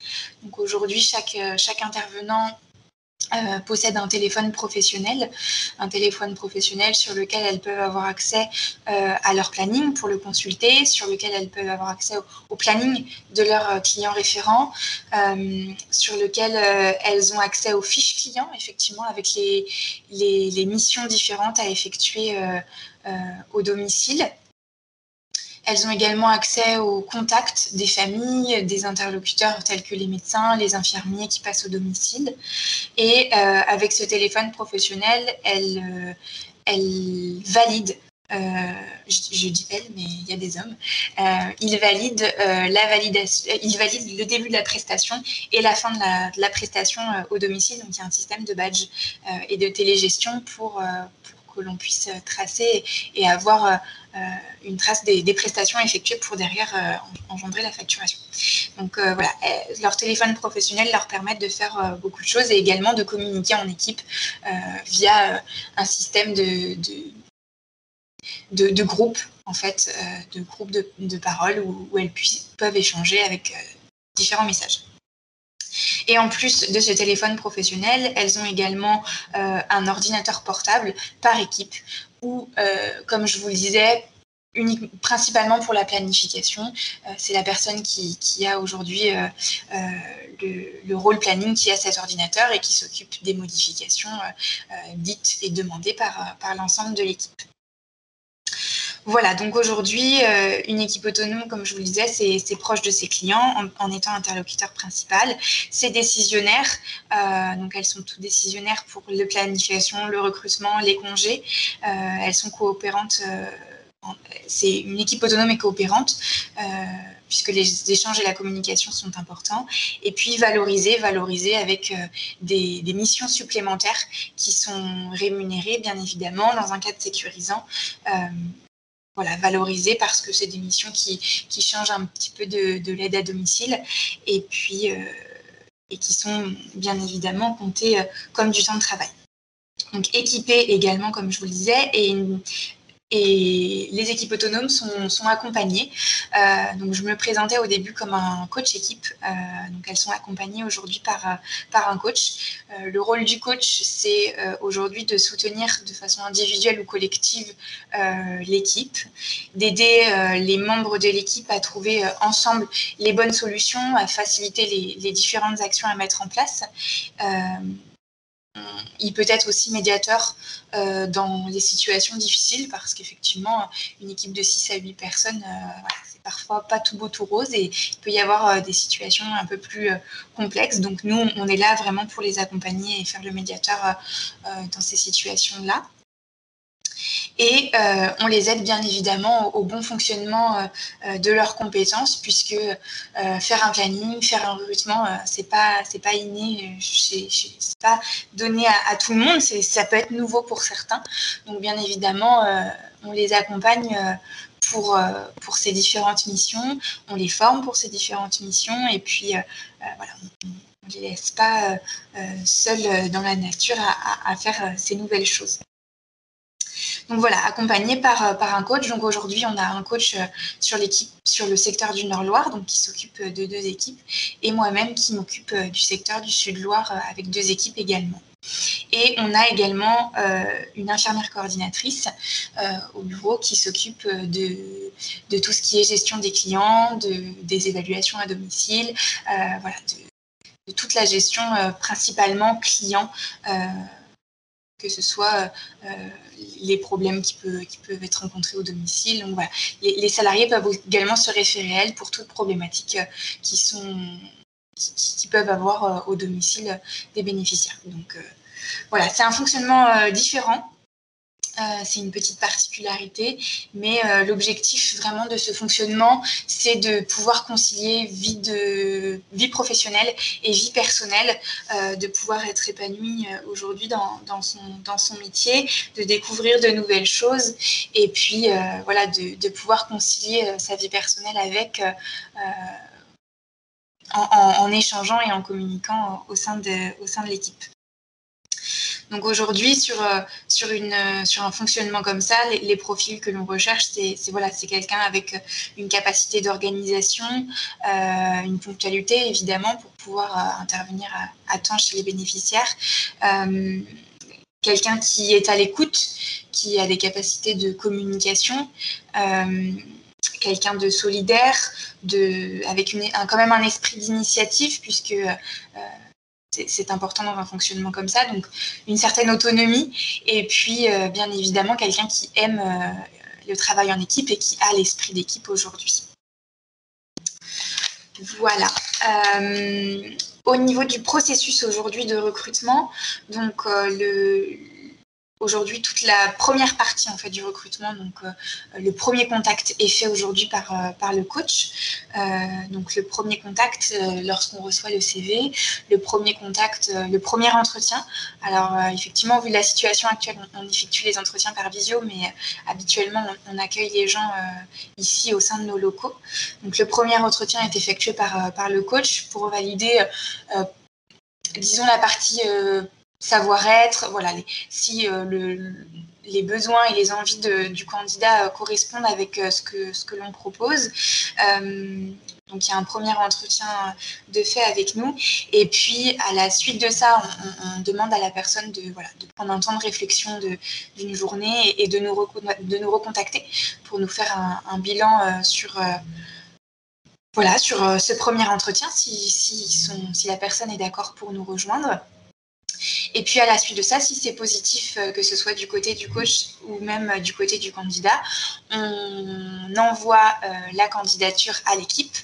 Donc aujourd'hui, chaque intervenant possède un téléphone professionnel sur lequel elles peuvent avoir accès à leur planning pour le consulter, sur lequel elles peuvent avoir accès au planning de leurs clients référents, sur lequel elles ont accès aux fiches clients, effectivement, avec les missions différentes à effectuer au domicile. Elles ont également accès aux contacts des familles, des interlocuteurs tels que les médecins, les infirmiers qui passent au domicile. Et avec ce téléphone professionnel, elles valident je dis elle, mais il y a des hommes, il valide il valide le début de la prestation et la fin de la prestation au domicile. Donc il y a un système de badge et de télégestion pour que l'on puisse tracer et avoir une trace des prestations effectuées pour derrière engendrer la facturation. Donc voilà, leur téléphone professionnel leur permet de faire beaucoup de choses et également de communiquer en équipe via un système de groupe, en fait, de groupe de parole où elles peuvent échanger avec différents messages. Et en plus de ce téléphone professionnel, elles ont également un ordinateur portable par équipe où, comme je vous le disais, principalement pour la planification, c'est la personne qui a aujourd'hui le rôle planning qui a cet ordinateur et qui s'occupe des modifications dites et demandées par l'ensemble de l'équipe. Voilà, donc aujourd'hui, une équipe autonome, comme je vous le disais, c'est proche de ses clients en étant interlocuteur principal. C'est décisionnaire, donc elles sont toutes décisionnaires pour la planification, le recrutement, les congés. Elles sont coopérantes, c'est une équipe autonome et coopérante, puisque les échanges et la communication sont importants. Et puis valoriser avec des missions supplémentaires qui sont rémunérées, bien évidemment, dans un cadre sécurisant. Voilà, valoriser parce que c'est des missions qui changent un petit peu de l'aide à domicile et puis et qui sont bien évidemment comptées comme du temps de travail. Donc équipées également, comme je vous le disais, et les équipes autonomes sont accompagnées. Donc je me présentais au début comme un coach équipe. Donc elles sont accompagnées aujourd'hui par un coach. Le rôle du coach, c'est aujourd'hui de soutenir de façon individuelle ou collective l'équipe, d'aider les membres de l'équipe à trouver ensemble les bonnes solutions, à faciliter les différentes actions à mettre en place. Il peut être aussi médiateur dans les situations difficiles parce qu'effectivement, une équipe de 6 à 8 personnes, voilà, c'est parfois pas tout beau, tout rose et il peut y avoir des situations un peu plus complexes. Donc nous, on est là vraiment pour les accompagner et faire le médiateur dans ces situations-là. Et on les aide bien évidemment au bon fonctionnement de leurs compétences, puisque faire un planning, faire un recrutement, c'est pas inné, c'est pas donné à tout le monde, ça peut être nouveau pour certains. Donc bien évidemment, on les accompagne pour ces différentes missions, on les forme pour ces différentes missions, et puis voilà, on ne les laisse pas seuls dans la nature à faire ces nouvelles choses. Donc voilà, accompagné par un coach. Donc aujourd'hui, on a un coach sur le secteur du Nord-Loire, donc qui s'occupe de 2 équipes, et moi-même qui m'occupe du secteur du Sud-Loire avec 2 équipes également. Et on a également une infirmière coordinatrice au bureau qui s'occupe de tout ce qui est gestion des clients, des évaluations à domicile, voilà, de toute la gestion principalement client, que ce soit les problèmes qui peuvent être rencontrés au domicile. Donc voilà, les salariés peuvent également se référer à elles pour toutes problématiques qui peuvent avoir au domicile des bénéficiaires. Donc voilà, c'est un fonctionnement différent. C'est une petite particularité, mais l'objectif vraiment de ce fonctionnement, c'est de pouvoir concilier vie professionnelle et vie personnelle, de pouvoir être épanoui aujourd'hui dans son métier, de découvrir de nouvelles choses et puis voilà, de pouvoir concilier sa vie personnelle avec en échangeant et en communiquant au sein de l'équipe. Donc aujourd'hui, sur un fonctionnement comme ça, les profils que l'on recherche, c'est quelqu'un avec une capacité d'organisation, une ponctualité évidemment pour pouvoir intervenir à temps chez les bénéficiaires, quelqu'un qui est à l'écoute, qui a des capacités de communication, quelqu'un de solidaire, avec quand même un esprit d'initiative puisque c'est important dans un fonctionnement comme ça, donc une certaine autonomie et puis bien évidemment quelqu'un qui aime le travail en équipe et qui a l'esprit d'équipe aujourd'hui. Voilà. Au niveau du processus aujourd'hui de recrutement, donc aujourd'hui, toute la première partie en fait du recrutement, donc le premier contact est fait aujourd'hui par le coach. Donc le premier contact lorsqu'on reçoit le CV, le premier contact, le premier entretien. Alors effectivement, vu la situation actuelle, on effectue les entretiens par visio, mais habituellement on accueille les gens ici au sein de nos locaux. Donc le premier entretien est effectué par le coach pour valider, disons, la partie savoir-être, voilà, si les besoins et les envies du candidat correspondent avec ce que l'on propose. Donc, il y a un premier entretien de fait avec nous. Et puis, à la suite de ça, on demande à la personne de prendre un temps de réflexion d'une journée et de nous recontacter pour nous faire un bilan sur ce premier entretien, si la personne est d'accord pour nous rejoindre. Et puis à la suite de ça, si c'est positif, que ce soit du côté du coach ou même du côté du candidat, on envoie la candidature à l'équipe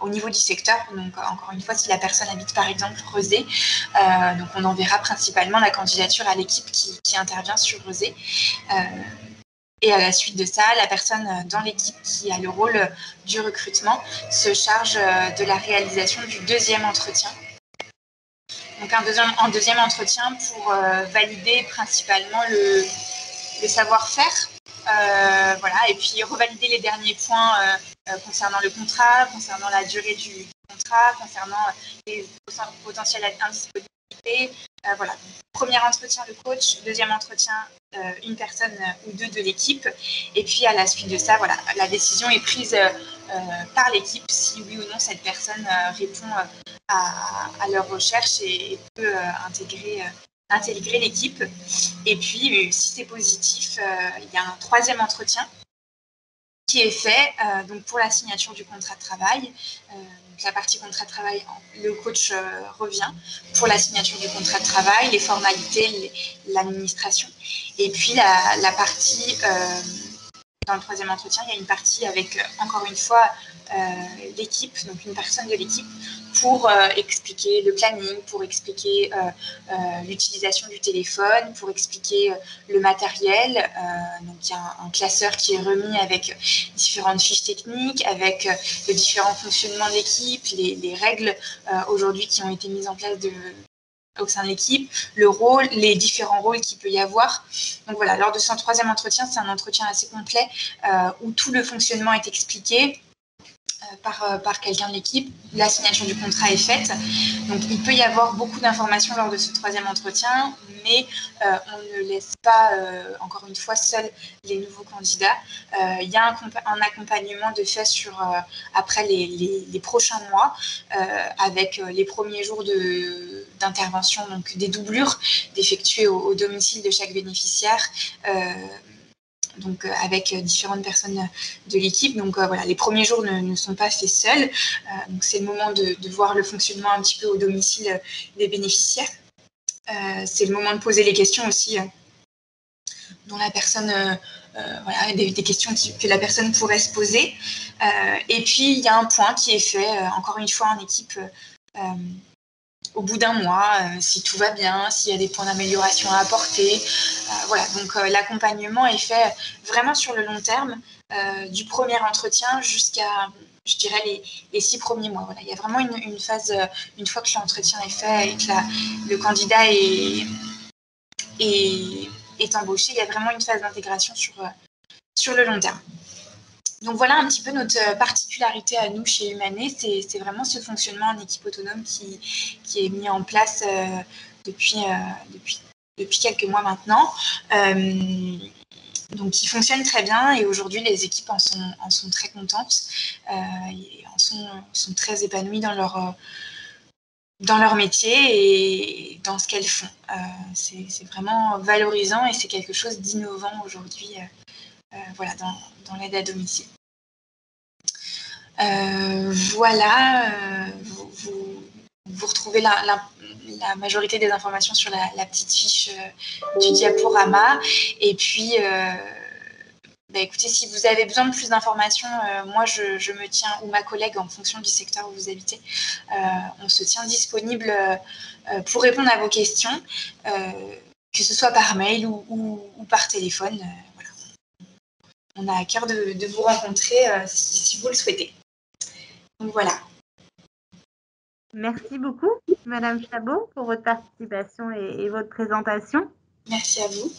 au niveau du secteur. Donc encore une fois, si la personne habite par exemple Rezé, donc on enverra principalement la candidature à l'équipe qui intervient sur Rezé. Et à la suite de ça, la personne dans l'équipe qui a le rôle du recrutement se charge de la réalisation du deuxième entretien. Donc un deuxième entretien pour valider principalement le savoir-faire, et puis revalider les derniers points concernant le contrat, concernant la durée du contrat, concernant les potentielles indisponibilités. Donc, premier entretien le coach, deuxième entretien une personne ou deux de l'équipe, et puis à la suite de ça, la décision est prise par l'équipe si oui ou non cette personne répond à leur recherche et peut intégrer l'équipe. Et puis, si c'est positif, il y a un troisième entretien qui est fait donc pour la signature du contrat de travail. Donc la partie contrat de travail, le coach revient pour la signature du contrat de travail, les formalités, l'administration. Et puis la partie, dans le troisième entretien, il y a une partie avec, encore une fois, l'équipe, donc une personne de l'équipe, pour expliquer le planning, pour expliquer l'utilisation du téléphone, pour expliquer le matériel. Donc il y a un classeur qui est remis avec différentes fiches techniques, avec le différent fonctionnement de l'équipe, les règles aujourd'hui qui ont été mises en place au sein de l'équipe, les différents rôles qu'il peut y avoir. Donc voilà, lors de ce troisième entretien, c'est un entretien assez complet où tout le fonctionnement est expliqué par quelqu'un de l'équipe. La signature du contrat est faite. Donc il peut y avoir beaucoup d'informations lors de ce troisième entretien, mais on ne laisse pas, encore une fois, seuls les nouveaux candidats. Il y a un accompagnement de fait après les prochains mois, avec les premiers jours d'intervention, donc des doublures d'effectuer au domicile de chaque bénéficiaire. Donc avec différentes personnes de l'équipe. Donc les premiers jours ne sont pas faits seuls. Donc c'est le moment de voir le fonctionnement un petit peu au domicile des bénéficiaires. C'est le moment de poser les questions aussi dont la personne, des questions que la personne pourrait se poser. Et puis il y a un point qui est fait, encore une fois en équipe, au bout d'un mois, si tout va bien, s'il y a des points d'amélioration à apporter. Donc l'accompagnement est fait vraiment sur le long terme, du premier entretien jusqu'à, je dirais, les 6 premiers mois. Il y a vraiment une phase, une fois que l'entretien est fait et que le candidat est embauché, il y a vraiment une phase d'intégration sur le long terme. Donc voilà un petit peu notre particularité à nous chez Humanet, c'est vraiment ce fonctionnement en équipe autonome qui est mis en place depuis quelques mois maintenant, donc qui fonctionne très bien, et aujourd'hui les équipes en sont très contentes, et sont très épanouies dans leur métier et dans ce qu'elles font. C'est vraiment valorisant et c'est quelque chose d'innovant aujourd'hui. Dans l'aide à domicile. Vous retrouvez la majorité des informations sur la petite fiche du diaporama. Et puis, Écoutez, si vous avez besoin de plus d'informations, moi, je me tiens, ou ma collègue, en fonction du secteur où vous habitez, on se tient disponible pour répondre à vos questions, que ce soit par mail ou par téléphone. Voilà. On a à cœur de vous rencontrer si vous le souhaitez. Donc voilà. Merci beaucoup, Madame Chabot, pour votre participation et votre présentation. Merci à vous.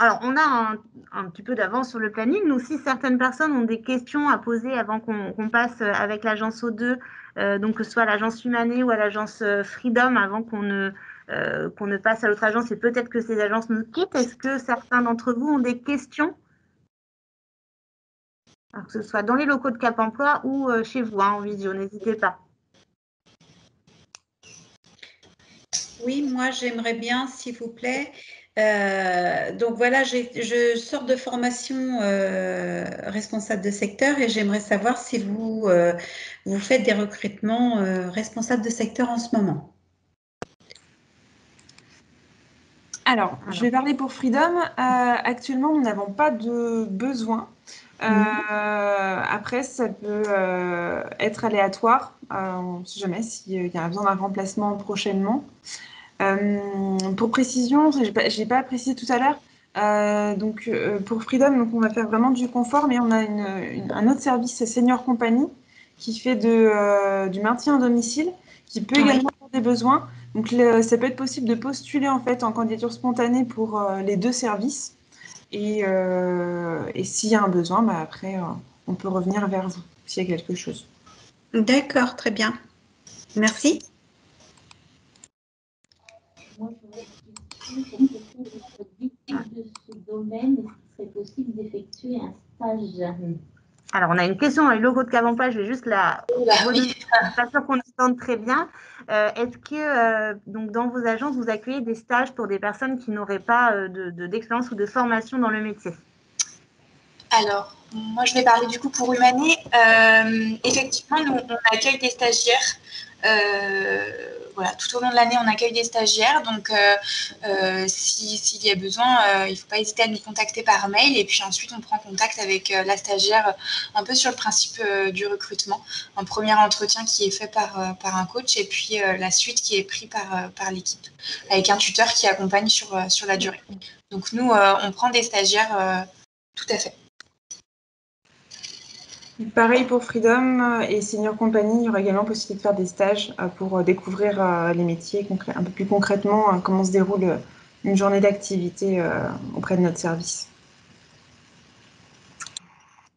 Alors, on a un petit peu d'avance sur le planning. Nous, si certaines personnes ont des questions à poser avant qu'on passe avec l'agence O2, donc que ce soit à l'agence Humané ou à l'agence Freedom, avant qu'on ne passe à l'autre agence et peut-être que ces agences nous quittent, est-ce que certains d'entre vous ont des questions? Alors, que ce soit dans les locaux de Cap Emploi ou chez vous, en visio, n'hésitez pas. Oui, moi j'aimerais bien, s'il vous plaît. Donc voilà, je sors de formation responsable de secteur et j'aimerais savoir si vous faites des recrutements responsables de secteur en ce moment. Alors, je vais parler pour Freedom. Actuellement, nous n'avons pas de besoin. Après, ça peut être aléatoire. On ne sait jamais s'il y a besoin d'un remplacement prochainement. Pour précision, je n'ai pas précisé tout à l'heure. Pour Freedom, donc on va faire vraiment du confort, mais on a un autre service senior compagnie qui fait du maintien à domicile, qui peut également avoir des besoins. Donc ça peut être possible de postuler en fait en candidature spontanée pour les deux services. Et s'il y a un besoin, après, on peut revenir vers vous s'il y a quelque chose. D'accord, très bien. Merci. Moi, j'aurais une question pour cette victime de ce domaine. Est-ce qu'il serait possible d'effectuer un stage? Alors, on a une question dans les logos de Cap Emploi. Je vais juste la redonner. Je ne suis pas sûre qu'on entende très bien. Est-ce que donc dans vos agences, vous accueillez des stages pour des personnes qui n'auraient pas d'expérience ou de formation dans le métier? Alors, moi, je vais parler du coup pour Humané. Effectivement, nous, on accueille des stagiaires. Voilà, tout au long de l'année, on accueille des stagiaires. Donc, s'il y a besoin, il ne faut pas hésiter à nous contacter par mail. Et puis ensuite, on prend contact avec la stagiaire un peu sur le principe du recrutement. Un premier entretien qui est fait par un coach et puis la suite qui est prise par l'équipe avec un tuteur qui accompagne sur la durée. Donc, nous, on prend des stagiaires tout à fait. Pareil pour Freedom et Senior Company, il y aura également possibilité de faire des stages pour découvrir les métiers un peu plus concrètement, comment se déroule une journée d'activité auprès de notre service.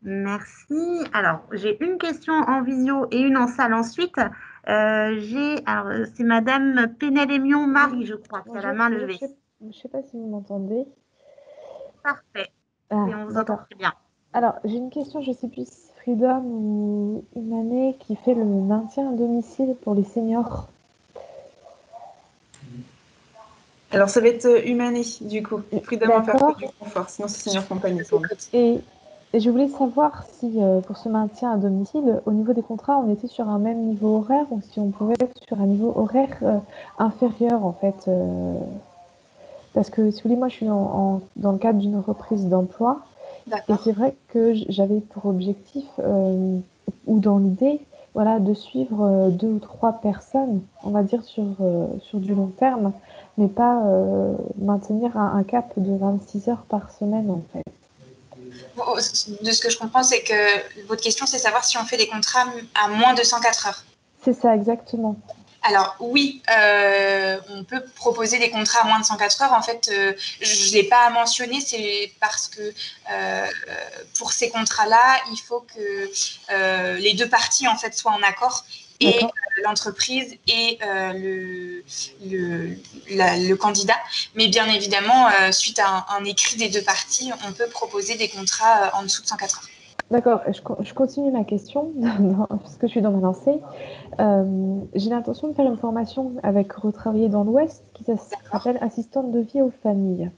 Merci. Alors, j'ai une question en visio et une en salle ensuite. C'est Madame Pénélémion Marie, je crois, qui a la main levée. Je ne sais pas si vous m'entendez. Parfait. Et on vous entend très bien. Alors, j'ai une question, je ne sais plus si Freedom ou Humané qui fait le maintien à domicile pour les seniors. Alors, ça va être Humané, du coup. Freedom va faire que du confort, sinon c'est Senior Company. Et je voulais savoir si, pour ce maintien à domicile, au niveau des contrats, on était sur un même niveau horaire ou si on pouvait être sur un niveau horaire inférieur, en fait. Parce que, si vous voulez, moi, je suis dans le cadre d'une reprise d'emploi. Et c'est vrai que j'avais pour objectif, ou dans l'idée, voilà, de suivre 2 ou 3 personnes, on va dire, sur du long terme, mais pas maintenir un cap de 26 heures par semaine, en fait. De ce que je comprends, c'est que votre question, c'est savoir si on fait des contrats à moins de 104 heures. C'est ça, exactement. Alors oui, on peut proposer des contrats à moins de 104 heures. En fait, je ne l'ai pas mentionné, c'est parce que pour ces contrats-là, il faut que les deux parties en fait soient en accord, et l'entreprise et le candidat. Mais bien évidemment, suite à un écrit des deux parties, on peut proposer des contrats en dessous de 104 heures. D'accord, je continue ma question, parce que je suis dans ma lancée. J'ai l'intention de faire une formation avec Retravailler dans l'Ouest qui s'appelle Assistante de vie aux familles.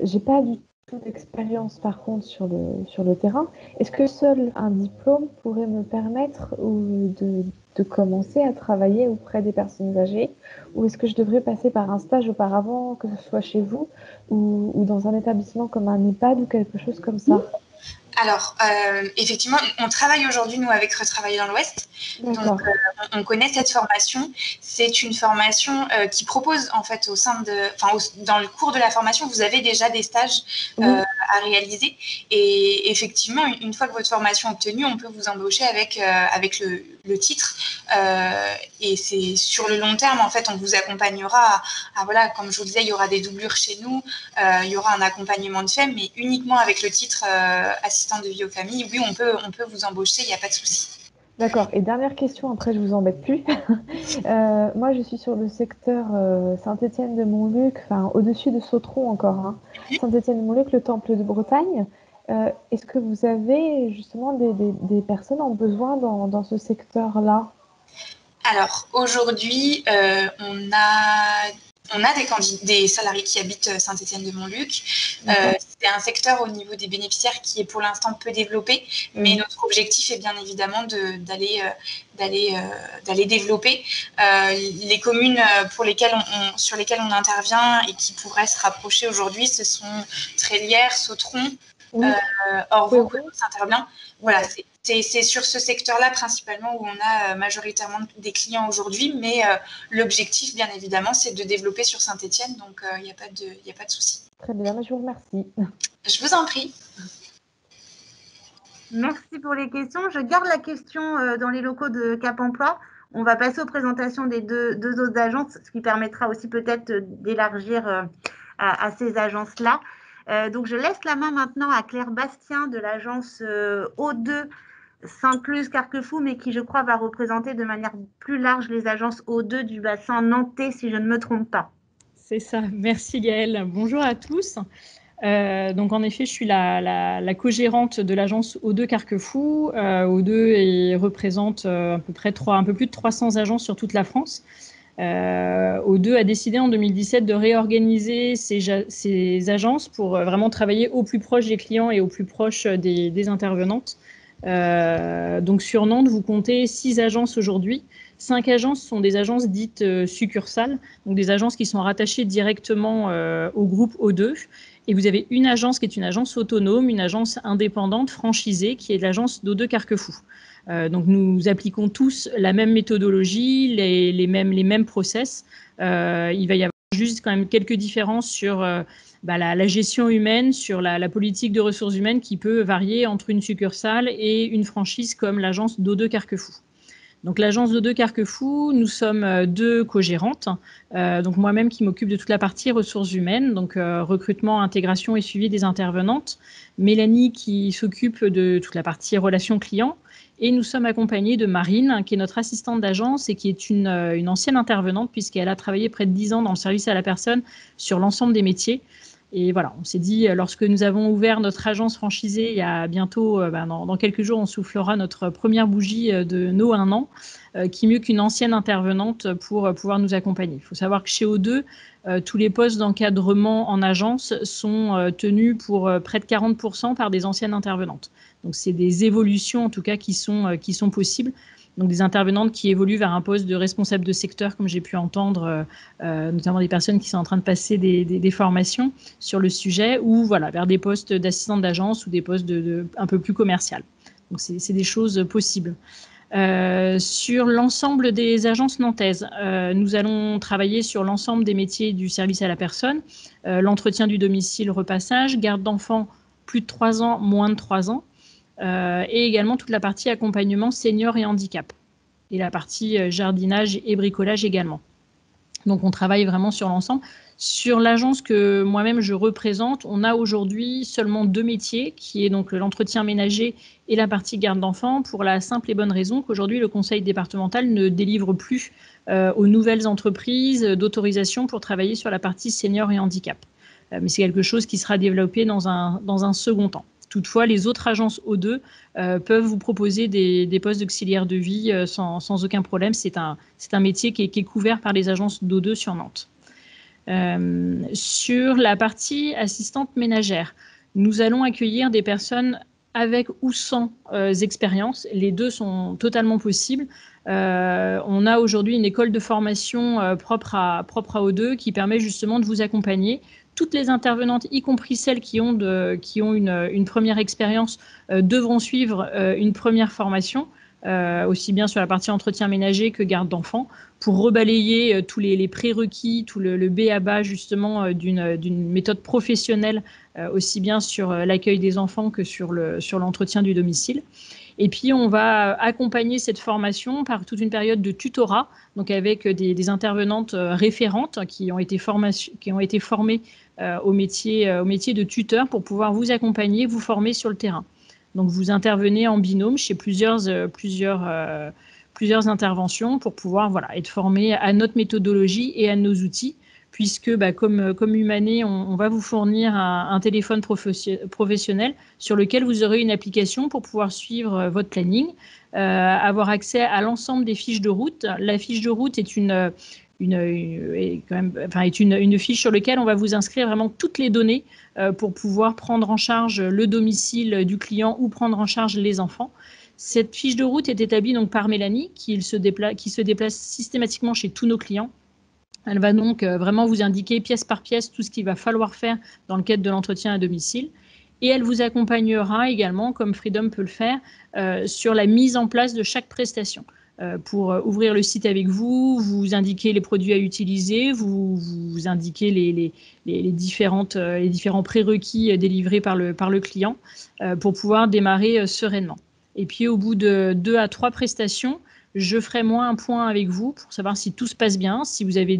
J'ai pas du d'expérience par contre sur le terrain. Est-ce que seul un diplôme pourrait me permettre de commencer à travailler auprès des personnes âgées, ou est-ce que je devrais passer par un stage auparavant, que ce soit chez vous ou dans un établissement comme un EHPAD ou quelque chose comme ça? Alors, effectivement, on travaille aujourd'hui, nous, avec Retravailler dans l'Ouest. Donc, on connaît cette formation. C'est une formation qui propose, en fait, dans le cours de la formation, vous avez déjà des stages à réaliser. Et effectivement, une fois que votre formation est obtenue, on peut vous embaucher avec le titre. Et c'est sur le long terme, en fait, on vous accompagnera voilà, comme je vous disais, il y aura des doublures chez nous, il y aura un accompagnement de FEM, mais uniquement avec le titre assistant de vie aux familles. Oui, on peut vous embaucher, il n'y a pas de souci. D'accord. Et dernière question, après je vous embête plus. Moi, je suis sur le secteur Saint-Étienne-de-Montluc, enfin au-dessus de Sautron encore. Hein. Saint-Étienne-de-Montluc, le Temple de Bretagne. Est-ce que vous avez justement des personnes en besoin dans ce secteur-là? Alors aujourd'hui, on a des salariés qui habitent Saint-Étienne-de-Montluc. C'est un secteur au niveau des bénéficiaires qui est pour l'instant peu développé, mais notre objectif est bien évidemment d'aller développer. Les communes sur lesquelles on intervient et qui pourraient se rapprocher aujourd'hui, ce sont Trélières, Sautron, Orvaux, Saint-Herblain. Voilà, c'est sur ce secteur-là principalement où on a majoritairement des clients aujourd'hui, mais l'objectif, bien évidemment, c'est de développer sur Saint-Étienne, donc il n'y a pas de souci. Très bien, je vous remercie. Je vous en prie. Merci pour les questions. Je garde la question dans les locaux de Cap Emploi. On va passer aux présentations des deux autres agences, ce qui permettra aussi peut-être d'élargir à ces agences-là. Donc, je laisse la main maintenant à Claire Bastien de l'agence O2 Sainte-Luce-Carquefou, mais qui, je crois, va représenter de manière plus large les agences O2 du bassin nantais, si je ne me trompe pas. C'est ça. Merci Gaëlle. Bonjour à tous. Donc en effet, je suis la co-gérante de l'agence O2 Carquefou. O2 représente un peu plus de 300 agences sur toute la France. O2 a décidé en 2017 de réorganiser ces agences pour vraiment travailler au plus proche des clients et au plus proche des intervenantes. Donc sur Nantes, vous comptez 6 agences aujourd'hui. 5 agences sont des agences dites succursales, donc des agences qui sont rattachées directement au groupe O2. Et vous avez une agence qui est une agence autonome, une agence indépendante, franchisée, qui est l'agence d'O2 Carquefou. Donc nous appliquons tous la même méthodologie, les mêmes process. Il va y avoir juste quand même quelques différences sur la gestion humaine, sur la politique de ressources humaines qui peut varier entre une succursale et une franchise comme l'agence d'O2 Carquefou. Donc l'agence d'O2 Carquefou, nous sommes 2 co-gérantes, donc moi-même qui m'occupe de toute la partie ressources humaines, donc recrutement, intégration et suivi des intervenantes, Mélanie qui s'occupe de toute la partie relations clients, et nous sommes accompagnés de Marine, qui est notre assistante d'agence et qui est une ancienne intervenante puisqu'elle a travaillé près de 10 ans dans le service à la personne sur l'ensemble des métiers. Et voilà, on s'est dit, lorsque nous avons ouvert notre agence franchisée, il y a bientôt, dans quelques jours, on soufflera notre première bougie de nos 1 an, qui mieux qu'une ancienne intervenante pour pouvoir nous accompagner. Il faut savoir que chez O2, tous les postes d'encadrement en agence sont tenus pour près de 40% par des anciennes intervenantes. Donc c'est des évolutions en tout cas qui sont possibles. Donc des intervenantes qui évoluent vers un poste de responsable de secteur, comme j'ai pu entendre, notamment des personnes qui sont en train de passer des formations sur le sujet, ou voilà, vers des postes d'assistante d'agence ou des postes un peu plus commercial. Donc c'est des choses possibles. Sur l'ensemble des agences nantaises, nous allons travailler sur l'ensemble des métiers du service à la personne, l'entretien du domicile, repassage, garde d'enfants plus de 3 ans, moins de 3 ans, et également toute la partie accompagnement senior et handicap, et la partie jardinage et bricolage également. Donc on travaille vraiment sur l'ensemble. Sur l'agence que moi-même je représente, on a aujourd'hui seulement 2 métiers, qui est donc l'entretien ménager et la partie garde d'enfants, pour la simple et bonne raison qu'aujourd'hui le conseil départemental ne délivre plus aux nouvelles entreprises d'autorisation pour travailler sur la partie senior et handicap. Mais c'est quelque chose qui sera développé dans un second temps. Toutefois, les autres agences O2 peuvent vous proposer des postes d'auxiliaire de vie sans aucun problème. C'est un métier qui est couvert par les agences d'O2 sur Nantes. Sur la partie assistante ménagère, Nous allons accueillir des personnes avec ou sans expérience. Les deux sont totalement possibles. On a aujourd'hui une école de formation propre à O2 qui permet justement de vous accompagner. Toutes les intervenantes, y compris celles qui ont une première expérience, devront suivre une première formation, aussi bien sur la partie entretien ménager que garde d'enfants, pour rebalayer tous les prérequis, tout le b.a.-ba justement d'une méthode professionnelle, aussi bien sur l'accueil des enfants que sur l'entretien du domicile. Et puis, on va accompagner cette formation par toute une période de tutorat, donc avec des intervenantes référentes qui ont été formées au métier de tuteur pour pouvoir vous accompagner, vous former sur le terrain. Donc, vous intervenez en binôme chez plusieurs interventions pour pouvoir être formé à notre méthodologie et à nos outils, puisque comme Humané, on va vous fournir un téléphone professionnel sur lequel vous aurez une application pour pouvoir suivre votre planning, avoir accès à l'ensemble des fiches de route. La fiche de route est une fiche sur laquelle on va vous inscrire vraiment toutes les données pour pouvoir prendre en charge le domicile du client ou prendre en charge les enfants. Cette fiche de route est établie donc par Mélanie qui se déplace systématiquement chez tous nos clients. Elle va donc vraiment vous indiquer pièce par pièce tout ce qu'il va falloir faire dans le cadre de l'entretien à domicile. Et elle vous accompagnera également, comme Freedom peut le faire, sur la mise en place de chaque prestation. Pour ouvrir le site avec vous, vous indiquer les produits à utiliser, vous indiquer les différents prérequis délivrés par le client pour pouvoir démarrer sereinement. Et puis, au bout de 2 à 3 prestations, je ferai un point avec vous pour savoir si tout se passe bien, si vous avez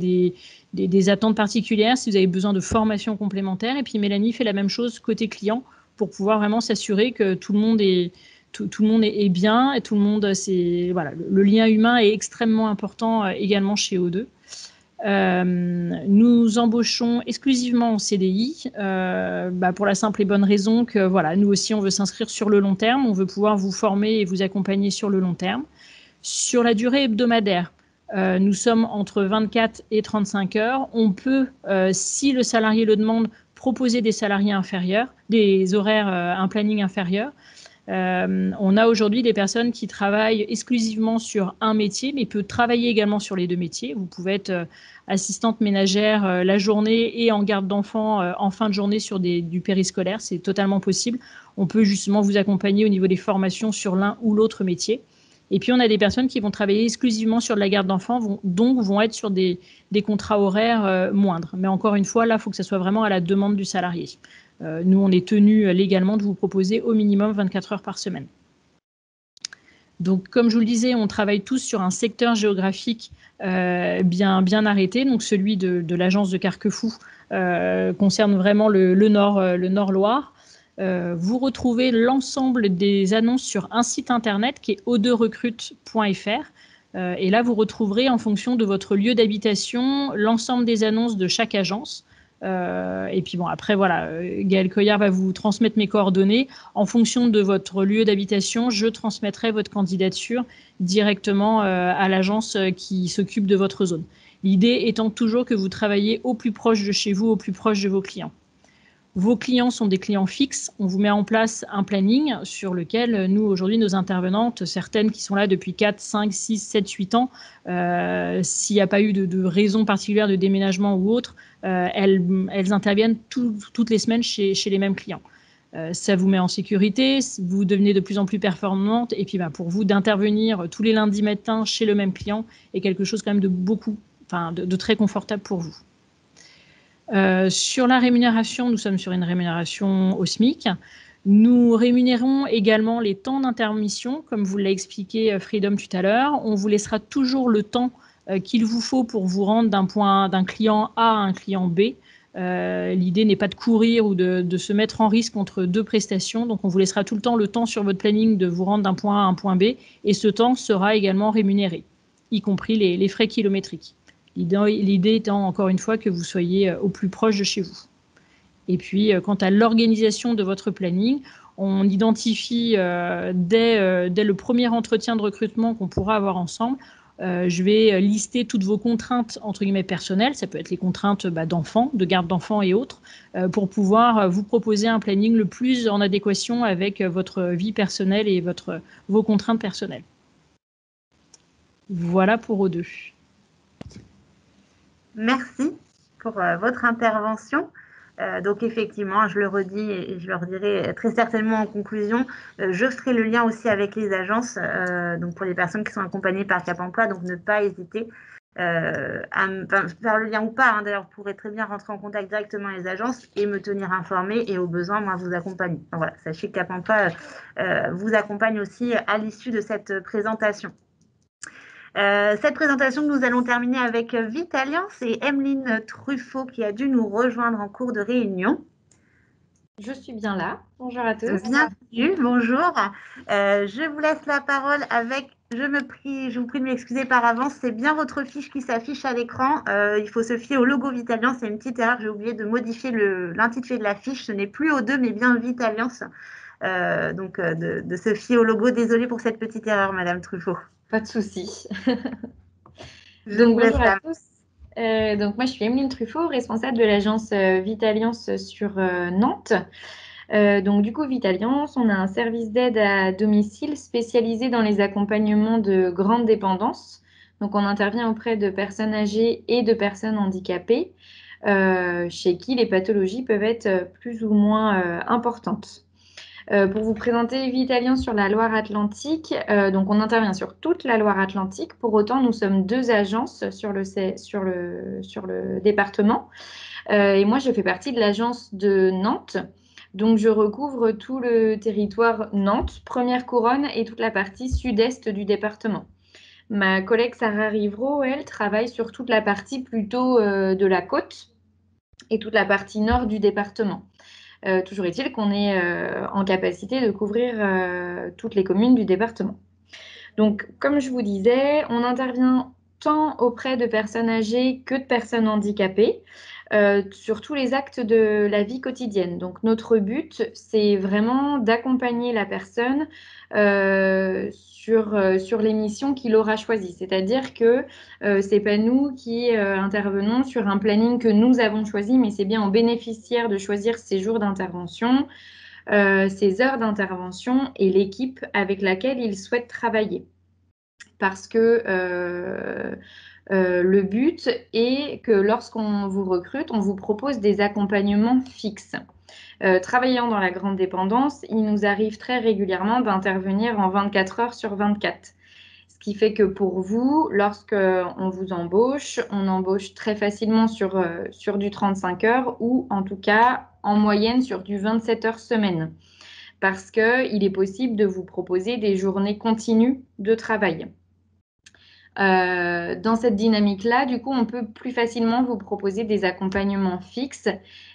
des attentes particulières, si vous avez besoin de formation complémentaire. Et puis, Mélanie fait la même chose côté client pour pouvoir vraiment s'assurer que tout le monde est bien et tout le monde, le lien humain est extrêmement important également chez O2. Nous embauchons exclusivement en CDI pour la simple et bonne raison que nous aussi on veut s'inscrire sur le long terme, on veut pouvoir vous former et vous accompagner sur le long terme. Sur la durée hebdomadaire, nous sommes entre 24 et 35 heures. On peut, si le salarié le demande, proposer des salariés inférieurs, des horaires, un planning inférieur. On a aujourd'hui des personnes qui travaillent exclusivement sur un métier, mais peuvent travailler également sur les 2 métiers. Vous pouvez être assistante ménagère la journée et en garde d'enfants en fin de journée sur du périscolaire. C'est totalement possible. On peut justement vous accompagner au niveau des formations sur l'un ou l'autre métier. Et puis, on a des personnes qui vont travailler exclusivement sur de la garde d'enfants, donc vont être sur des contrats horaires moindres. Mais encore une fois, là, il faut que ça soit vraiment à la demande du salarié. Nous, on est tenu légalement de vous proposer au minimum 24 heures par semaine. Donc, comme je vous le disais, on travaille tous sur un secteur géographique bien arrêté. Donc, celui de l'agence de Carquefou concerne vraiment le Nord-Loire. Vous retrouvez l'ensemble des annonces sur un site internet qui est o2recrute.fr. Et là, vous retrouverez en fonction de votre lieu d'habitation l'ensemble des annonces de chaque agence. Et puis après, Gaëlle Coyard va vous transmettre mes coordonnées. En fonction de votre lieu d'habitation, je transmettrai votre candidature directement à l'agence qui s'occupe de votre zone. L'idée étant toujours que vous travaillez au plus proche de chez vous, au plus proche de vos clients. Vos clients sont des clients fixes. On vous met en place un planning sur lequel nous, aujourd'hui, nos intervenantes, certaines qui sont là depuis 4, 5, 6, 7, 8 ans, s'il n'y a pas eu de raison particulière de déménagement ou autre, elles interviennent toutes les semaines chez les mêmes clients. Ça vous met en sécurité, vous devenez de plus en plus performante et puis pour vous d'intervenir tous les lundis matins chez le même client est quelque chose quand même de très confortable pour vous. Sur la rémunération, nous sommes sur une rémunération au SMIC. Nous rémunérons également les temps d'intermission, comme vous l'a expliqué Freedom tout à l'heure. On vous laissera toujours le temps qu'il vous faut pour vous rendre d'un client A à un client B. L'idée n'est pas de courir ou de se mettre en risque entre 2 prestations. Donc, on vous laissera tout le temps le temps sur votre planning de vous rendre d'un point A à un point B. Et ce temps sera également rémunéré, y compris les frais kilométriques. L'idée étant, encore une fois, que vous soyez au plus proche de chez vous. Et puis, quant à l'organisation de votre planning, on identifie dès le premier entretien de recrutement qu'on pourra avoir ensemble, je vais lister toutes vos contraintes, entre guillemets, personnelles. Ça peut être les contraintes d'enfants, de garde d'enfants et autres, pour pouvoir vous proposer un planning le plus en adéquation avec votre vie personnelle et vos contraintes personnelles. Voilà pour O2. Merci pour votre intervention. Donc effectivement, je le redis et je le redirai très certainement en conclusion, je ferai le lien aussi avec les agences, donc pour les personnes qui sont accompagnées par Cap Emploi, donc ne pas hésiter à faire le lien ou pas. D'ailleurs, vous pourrez très bien rentrer en contact directement avec les agences et me tenir informée et au besoin, moi, vous accompagner. Donc, voilà, sachez que Cap Emploi vous accompagne aussi à l'issue de cette présentation. Cette présentation que nous allons terminer avec Vitaliance et Emeline Truffaut qui a dû nous rejoindre en cours de réunion. Je suis bien là. Bonjour à tous. Bienvenue, bonjour. Je vous laisse la parole avec, je vous prie de m'excuser par avance, c'est bien votre fiche qui s'affiche à l'écran. Il faut se fier au logo Vitaliance, c'est une petite erreur, j'ai oublié de modifier l'intitulé de la fiche, ce n'est plus O2 mais bien Vitaliance. Donc de se fier au logo, désolée pour cette petite erreur Madame Truffaut. Pas de souci. Donc, bonjour à tous. Donc, moi, je suis Emeline Truffaut, responsable de l'agence Vitaliance sur Nantes. Donc, du coup, Vitaliance, on a un service d'aide à domicile spécialisé dans les accompagnements de grande dépendance. Donc, on intervient auprès de personnes âgées et de personnes handicapées, chez qui les pathologies peuvent être plus ou moins importantes. Pour vous présenter Vitaliance sur la Loire-Atlantique, donc on intervient sur toute la Loire-Atlantique. Pour autant, nous sommes 2 agences sur le département. Et moi, je fais partie de l'agence de Nantes. Donc, je recouvre tout le territoire Nantes, Première Couronne et toute la partie sud-est du département. Ma collègue Sarah Riveraud, elle, travaille sur toute la partie plutôt de la côte et toute la partie nord du département. Toujours est-il qu'on est en capacité de couvrir toutes les communes du département. Donc, comme je vous disais, on intervient tant auprès de personnes âgées que de personnes handicapées sur tous les actes de la vie quotidienne. Donc, notre but, c'est vraiment d'accompagner la personne sur les missions qu'il aura choisies. C'est-à-dire que ce n'est pas nous qui intervenons sur un planning que nous avons choisi, mais c'est bien aux bénéficiaires de choisir ses jours d'intervention, ses heures d'intervention et l'équipe avec laquelle ils souhaitent travailler. Parce que le but est que lorsqu'on vous recrute, on vous propose des accompagnements fixes. Travaillant dans la grande dépendance, il nous arrive très régulièrement d'intervenir en 24 heures sur 24. Ce qui fait que pour vous, lorsqu'on vous embauche, on embauche très facilement sur du 35 heures ou en tout cas en moyenne sur du 27 heures semaine. Parce qu'il est possible de vous proposer des journées continues de travail. Dans cette dynamique-là, du coup, on peut plus facilement vous proposer des accompagnements fixes,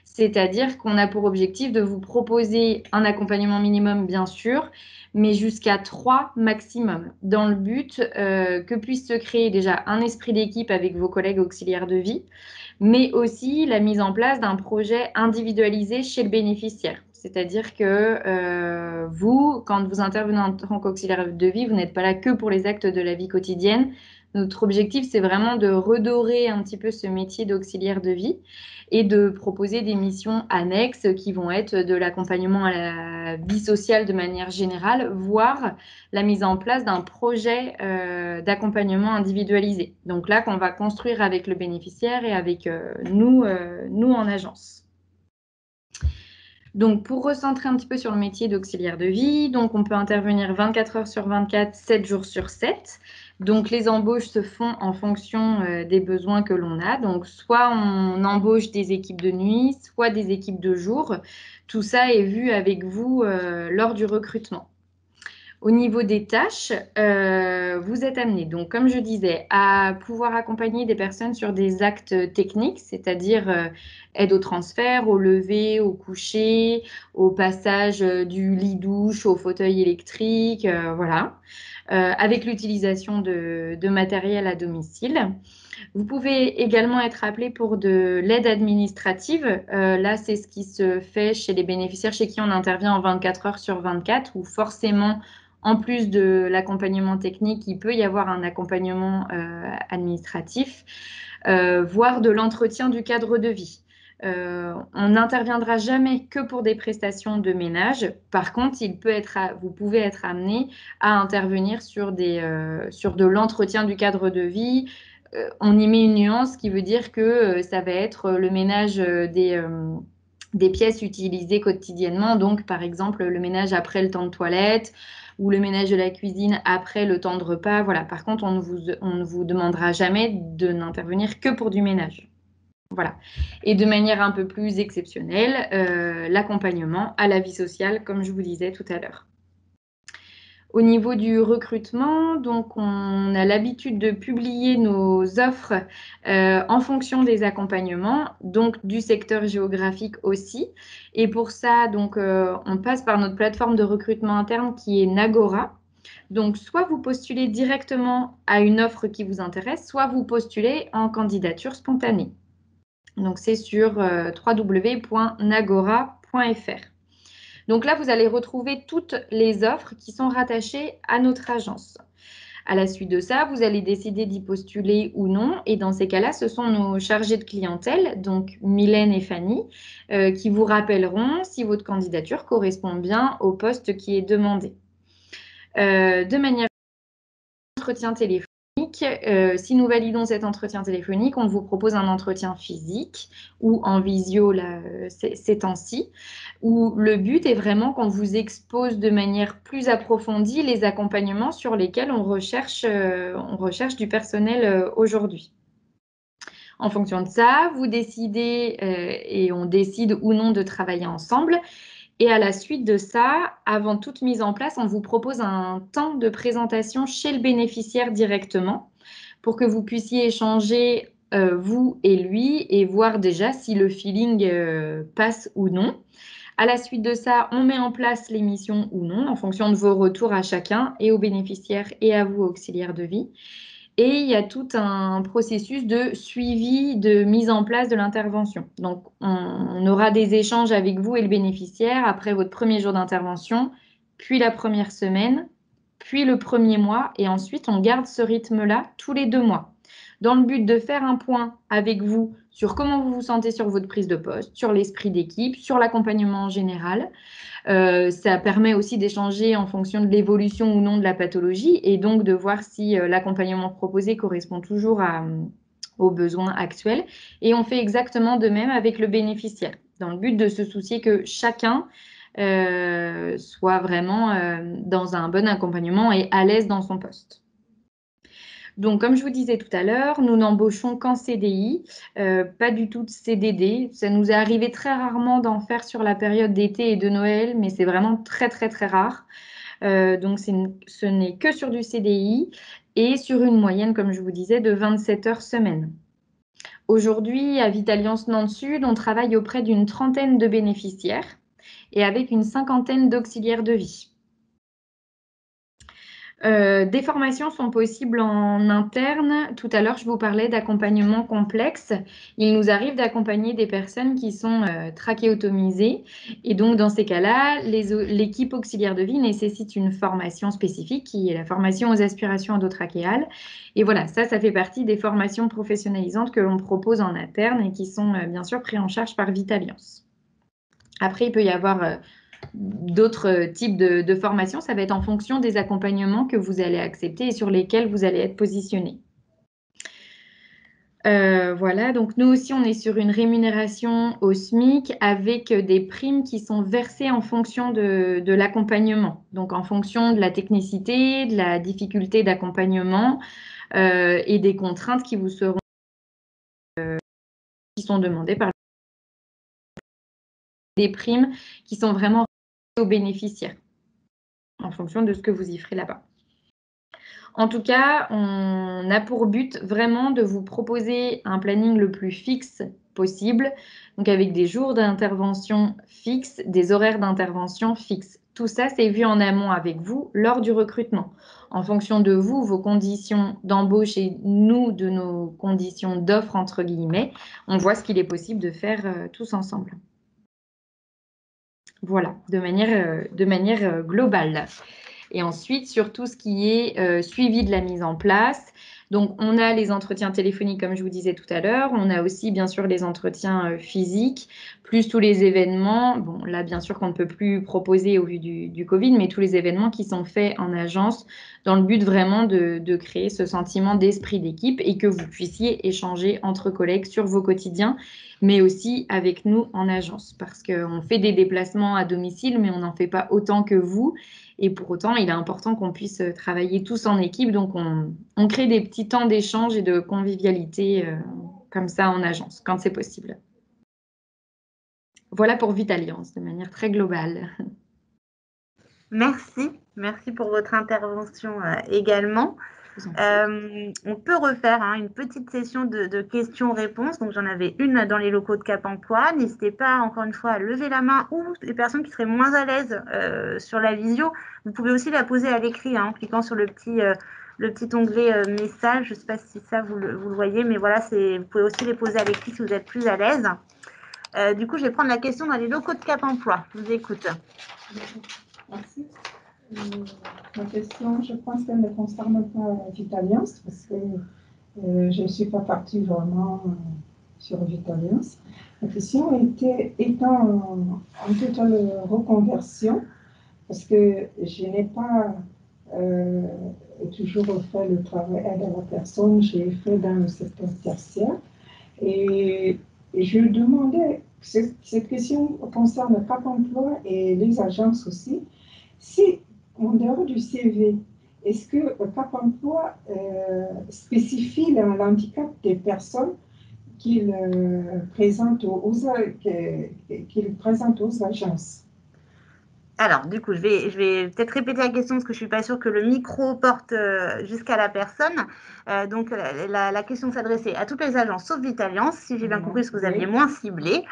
c'est-à-dire qu'on a pour objectif de vous proposer un accompagnement minimum, bien sûr, mais jusqu'à 3 maximum, dans le but que puisse se créer déjà un esprit d'équipe avec vos collègues auxiliaires de vie, mais aussi la mise en place d'un projet individualisé chez le bénéficiaire. C'est-à-dire que vous, quand vous intervenez en tant qu'auxiliaire de vie, vous n'êtes pas là que pour les actes de la vie quotidienne. Notre objectif, c'est vraiment de redorer un petit peu ce métier d'auxiliaire de vie et de proposer des missions annexes qui vont être de l'accompagnement à la vie sociale de manière générale, voire la mise en place d'un projet d'accompagnement individualisé. Donc là, qu'on va construire avec le bénéficiaire et avec nous en agence. Donc, pour recentrer un petit peu sur le métier d'auxiliaire de vie, donc on peut intervenir 24 heures sur 24, 7 jours sur 7. Donc, les embauches se font en fonction des besoins que l'on a. Donc, soit on embauche des équipes de nuit, soit des équipes de jour. Tout ça est vu avec vous lors du recrutement. Au niveau des tâches, vous êtes amené, donc comme je disais, à pouvoir accompagner des personnes sur des actes techniques, c'est-à-dire aide au transfert, au lever, au coucher, au passage du lit-douche au fauteuil électrique, voilà, avec l'utilisation de matériel à domicile. Vous pouvez également être appelé pour de l'aide administrative. Là, c'est ce qui se fait chez les bénéficiaires chez qui on intervient en 24 heures sur 24, où forcément, En plus de l'accompagnement technique, il peut y avoir un accompagnement administratif, voire de l'entretien du cadre de vie. On n'interviendra jamais que pour des prestations de ménage. Par contre, vous pouvez être amené à intervenir sur de l'entretien du cadre de vie. On y met une nuance qui veut dire que ça va être le ménage des pièces utilisées quotidiennement. Donc, par exemple, le ménage après le temps de toilette ou le ménage de la cuisine après le temps de repas. Voilà. Par contre, on ne vous demandera jamais de n'intervenir que pour du ménage. Voilà. Et de manière un peu plus exceptionnelle, l'accompagnement à la vie sociale, comme je vous disais tout à l'heure. Au niveau du recrutement, donc on a l'habitude de publier nos offres en fonction des accompagnements, donc du secteur géographique aussi. Et pour ça, donc, on passe par notre plateforme de recrutement interne qui est Nagora. Donc, soit vous postulez directement à une offre qui vous intéresse, soit vous postulez en candidature spontanée. Donc, c'est sur www.nagora.fr. Donc là, vous allez retrouver toutes les offres qui sont rattachées à notre agence. À la suite de ça, vous allez décider d'y postuler ou non. Et dans ces cas-là, ce sont nos chargés de clientèle, donc Mylène et Fanny, qui vous rappelleront si votre candidature correspond bien au poste qui est demandé. De manière entretien téléphonique, si nous validons cet entretien téléphonique, on vous propose un entretien physique ou en visio ces temps-ci, où le but est vraiment qu'on vous expose de manière plus approfondie les accompagnements sur lesquels on recherche du personnel aujourd'hui. En fonction de ça, vous décidez et on décide ou non de travailler ensemble. Et à la suite de ça, avant toute mise en place, on vous propose un temps de présentation chez le bénéficiaire directement pour que vous puissiez échanger, vous et lui, et voir déjà si le feeling passe ou non. À la suite de ça, on met en place l'émission ou non en fonction de vos retours à chacun et aux bénéficiaires et à vous, auxiliaires de vie. Et il y a tout un processus de suivi, de mise en place de l'intervention. Donc, on aura des échanges avec vous et le bénéficiaire après votre premier jour d'intervention, puis la première semaine, puis le premier mois. Et ensuite, on garde ce rythme-là tous les 2 mois, dans le but de faire un point avec vous sur comment vous vous sentez sur votre prise de poste, sur l'esprit d'équipe, sur l'accompagnement en général. Ça permet aussi d'échanger en fonction de l'évolution ou non de la pathologie et donc de voir si l'accompagnement proposé correspond toujours aux besoins actuels. Et on fait exactement de même avec le bénéficiaire, dans le but de se soucier que chacun soit vraiment dans un bon accompagnement et à l'aise dans son poste. Donc, comme je vous disais tout à l'heure, nous n'embauchons qu'en CDI, pas du tout de CDD. Ça nous est arrivé très rarement d'en faire sur la période d'été et de Noël, mais c'est vraiment très, très, très rare. Donc, ce n'est que sur du CDI et sur une moyenne, comme je vous disais, de 27 heures semaine. Aujourd'hui, à Vitalliance Nantes Sud, on travaille auprès d'une trentaine de bénéficiaires et avec une 50aine d'auxiliaires de vie. Des formations sont possibles en interne. Tout à l'heure, je vous parlais d'accompagnement complexe. Il nous arrive d'accompagner des personnes qui sont trachéotomisées. Et donc, dans ces cas-là, l'équipe auxiliaire de vie nécessite une formation spécifique qui est la formation aux aspirations endotrachéales. Et voilà, ça fait partie des formations professionnalisantes que l'on propose en interne et qui sont bien sûr prises en charge par Vitalliance. Après, il peut y avoir d'autres types de formations, ça va être en fonction des accompagnements que vous allez accepter et sur lesquels vous allez être positionné. Voilà, donc nous aussi, on est sur une rémunération au SMIC avec des primes qui sont versées en fonction de l'accompagnement. Donc, en fonction de la technicité, de la difficulté d'accompagnement et des contraintes qui vous seront qui sont demandées par des primes qui sont vraiment aux bénéficiaires en fonction de ce que vous y ferez là-bas. En tout cas, on a pour but vraiment de vous proposer un planning le plus fixe possible, donc avec des jours d'intervention fixes, des horaires d'intervention fixes. Tout ça, c'est vu en amont avec vous lors du recrutement. En fonction de vous, vos conditions d'embauche et nous, de nos conditions d'offre, entre guillemets, on voit ce qu'il est possible de faire tous ensemble. Voilà, de manière globale. Et ensuite, sur tout ce qui est suivi de la mise en place. Donc, on a les entretiens téléphoniques, comme je vous disais tout à l'heure. On a aussi, bien sûr, les entretiens physiques, plus tous les événements. Bon, là, bien sûr qu'on ne peut plus proposer au vu du Covid, mais tous les événements qui sont faits en agence dans le but vraiment de créer ce sentiment d'esprit d'équipe et que vous puissiez échanger entre collègues sur vos quotidiens, mais aussi avec nous en agence. Parce qu'on fait des déplacements à domicile, mais on n'en fait pas autant que vous. Et pour autant, il est important qu'on puisse travailler tous en équipe. Donc, on crée des petits temps d'échange et de convivialité comme ça en agence, quand c'est possible. Voilà pour Vitalliance, de manière très globale. Merci pour votre intervention également. On peut refaire une petite session de questions-réponses. Donc, j'en avais une dans les locaux de Cap Emploi. N'hésitez pas, encore une fois, à lever la main ou les personnes qui seraient moins à l'aise sur la visio. Vous pouvez aussi la poser à l'écrit en cliquant sur le petit onglet message. Je ne sais pas si ça, vous le voyez, mais voilà, vous pouvez aussi les poser à l'écrit si vous êtes plus à l'aise. Du coup, je vais prendre la question dans les locaux de Cap Emploi. Je vous écoute. Merci. Ma question, je pense qu'elle ne concerne pas Vitalliance parce que je ne suis pas partie vraiment sur Vitalliance. Ma question étant en totale reconversion, parce que je n'ai pas toujours fait le travail aide à la personne, j'ai fait dans le secteur tertiaire. Et je demandais, cette question concerne Cap Emploi et les agences aussi, si en dehors du CV, est-ce que Cap Emploi spécifie l'handicap des personnes qu'il présente aux agences? Alors, du coup, je vais peut-être répéter la question parce que je ne suis pas sûre que le micro porte jusqu'à la personne. Donc, la question s'adressait à toutes les agences sauf Vitalliance, si j'ai bien compris, parce que vous aviez moins ciblé.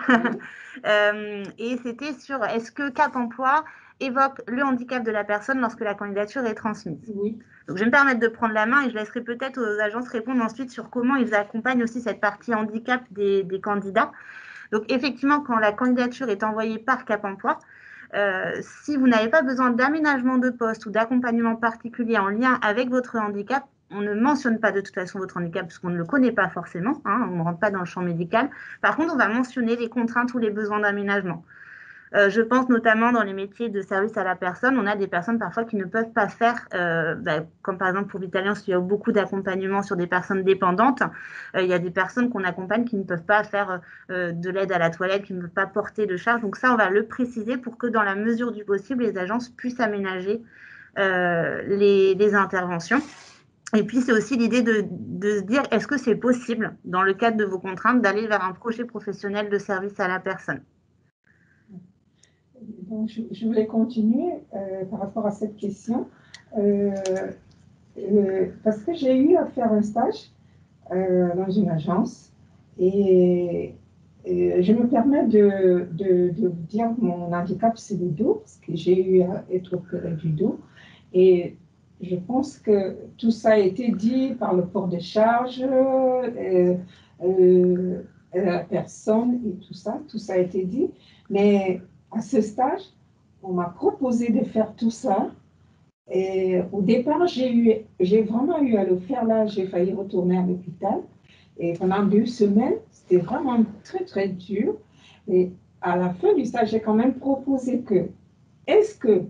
Et c'était sur est-ce que Cap Emploi évoque le handicap de la personne lorsque la candidature est transmise. Oui. Donc, je vais me permettre de prendre la main et je laisserai peut-être aux agences répondre ensuite sur comment ils accompagnent aussi cette partie handicap des candidats. Donc, effectivement, quand la candidature est envoyée par Cap Emploi, si vous n'avez pas besoin d'aménagement de poste ou d'accompagnement particulier en lien avec votre handicap, on ne mentionne pas de toute façon votre handicap parce qu'on ne le connaît pas forcément, on ne rentre pas dans le champ médical. Par contre, on va mentionner les contraintes ou les besoins d'aménagement. Je pense notamment dans les métiers de service à la personne, on a des personnes parfois qui ne peuvent pas faire, comme par exemple pour Vitalliance, il y a beaucoup d'accompagnement sur des personnes dépendantes. Il y a des personnes qu'on accompagne qui ne peuvent pas faire de l'aide à la toilette, qui ne peuvent pas porter de charge. Donc ça, on va le préciser pour que dans la mesure du possible, les agences puissent aménager les interventions. Et puis, c'est aussi l'idée de se dire, est-ce que c'est possible, dans le cadre de vos contraintes, d'aller vers un projet professionnel de service à la personne? Donc, je voulais continuer par rapport à cette question, parce que j'ai eu à faire un stage dans une agence et je me permets de vous dire que mon handicap, c'est le dos, parce que j'ai eu à être opérée du dos. Et je pense que tout ça a été dit par le port de charge, la personne et tout ça a été dit. Mais à ce stage, on m'a proposé de faire tout ça. Et au départ, j'ai vraiment eu à le faire. Là, j'ai failli retourner à l'hôpital. Et pendant 2 semaines, c'était vraiment très, très dur. Et à la fin du stage, j'ai quand même proposé que, est-ce que,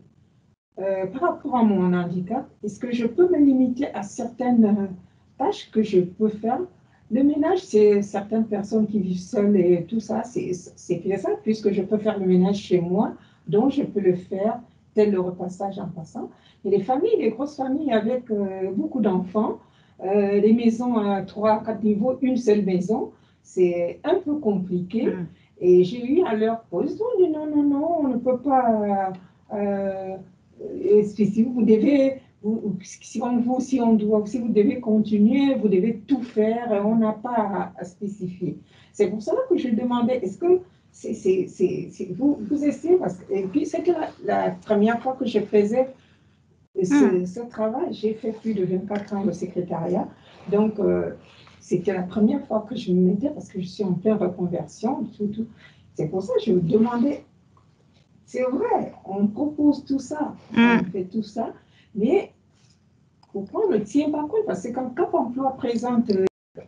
par rapport à mon handicap, est-ce que je peux me limiter à certaines tâches que je peux faire? Le ménage, c'est certaines personnes qui vivent seules et tout ça, c'est ça, puisque je peux faire le ménage chez moi, donc je peux le faire, tel le repassage en passant. Et les familles, les grosses familles avec beaucoup d'enfants, les maisons à 3, 4 niveaux, une seule maison, c'est un peu compliqué. Et j'ai eu à leur pause, on dit non, on ne peut pas, si vous devez... Si vous devez continuer, vous devez tout faire, on n'a pas à spécifier. C'est pour cela que je demandais, est-ce que vous essayez, et puis c'était la première fois que je faisais ce travail, j'ai fait plus de 24 ans de secrétariat, donc c'était la première fois que je me mettais, parce que je suis en pleine reconversion, tout. C'est pour ça que je me demandais, c'est vrai, on propose tout ça, on fait tout ça, Mais pourquoi on ne tient pas compte? Parce que quand Cap Emploi présente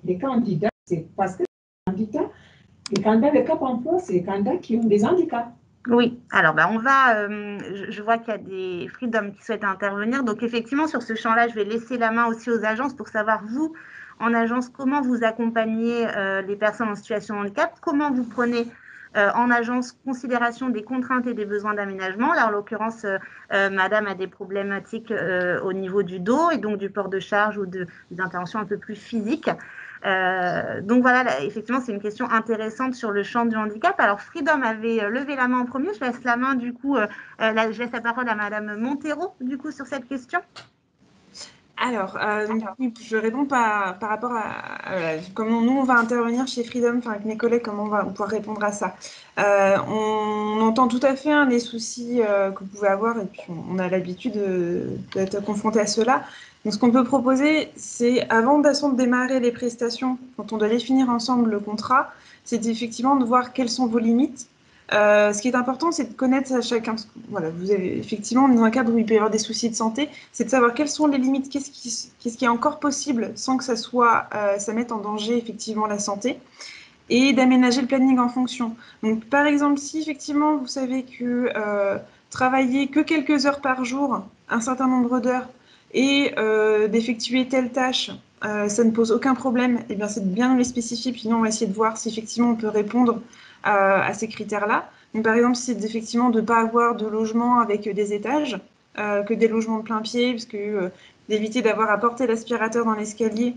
des candidats, c'est parce que les candidats de Cap Emploi, c'est les candidats qui ont des handicaps. Oui, alors on va, je vois qu'il y a des Freedom qui souhaitent intervenir. Donc effectivement, sur ce champ-là, je vais laisser la main aussi aux agences pour savoir, vous, en agence, comment vous accompagnez les personnes en situation de handicap, comment vous prenez en agence considération des contraintes et des besoins d'aménagement. Là, en l'occurrence, madame a des problématiques au niveau du dos et donc du port de charge ou des interventions un peu plus physiques. Donc voilà, là, effectivement, c'est une question intéressante sur le champ du handicap. Alors, Freedom avait levé la main en premier. Je laisse la main, du coup, je laisse la parole à madame Montero, du coup, sur cette question. Alors, je réponds par rapport à comment nous, on va intervenir chez Freedom, avec mes collègues, comment on va pouvoir répondre à ça. On entend tout à fait les soucis que vous pouvez avoir, et puis on a l'habitude d'être confronté à cela. Donc, ce qu'on peut proposer, c'est, avant de démarrer les prestations, quand on doit définir ensemble le contrat, c'est effectivement de voir quelles sont vos limites. Ce qui est important, c'est de connaître à chacun. Voilà, vous avez effectivement, dans un cadre où il peut y avoir des soucis de santé, c'est de savoir quelles sont les limites, qu'est-ce qui est encore possible sans que ça mette en danger effectivement la santé, et d'aménager le planning en fonction. Donc, par exemple, si effectivement vous savez que travailler que quelques heures par jour, un certain nombre d'heures, et d'effectuer telle tâche, ça ne pose aucun problème, et bien c'est de bien les spécifier, puis nous on va essayer de voir si effectivement on peut répondre à ces critères-là. Donc, par exemple, c'est effectivement de ne pas avoir de logement avec des étages, que des logements de plein pied, parce que d'éviter d'avoir à porter l'aspirateur dans l'escalier,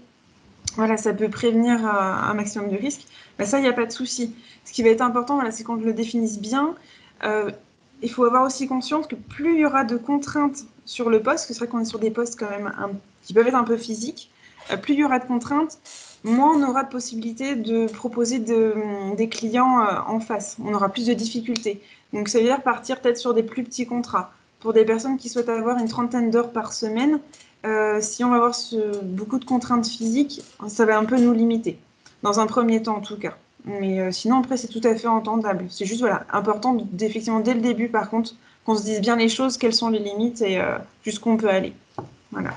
voilà, ça peut prévenir un maximum de risques. Mais ça, il n'y a pas de souci. Ce qui va être important, c'est qu'on le définisse bien. Il faut avoir aussi conscience que plus il y aura de contraintes sur le poste, que c'est vrai qu'on est sur des postes quand même qui peuvent être un peu physiques, plus il y aura de contraintes, moins on aura de possibilités de proposer des clients en face. On aura plus de difficultés. Donc, ça veut dire partir peut-être sur des plus petits contrats. Pour des personnes qui souhaitent avoir une 30aine d'heures par semaine, si on va avoir beaucoup de contraintes physiques, ça va un peu nous limiter, dans un premier temps en tout cas. Mais sinon, après, c'est tout à fait entendable. C'est juste, voilà, important effectivement, dès le début, par contre, qu'on se dise bien les choses, quelles sont les limites et jusqu'où on peut aller. Voilà.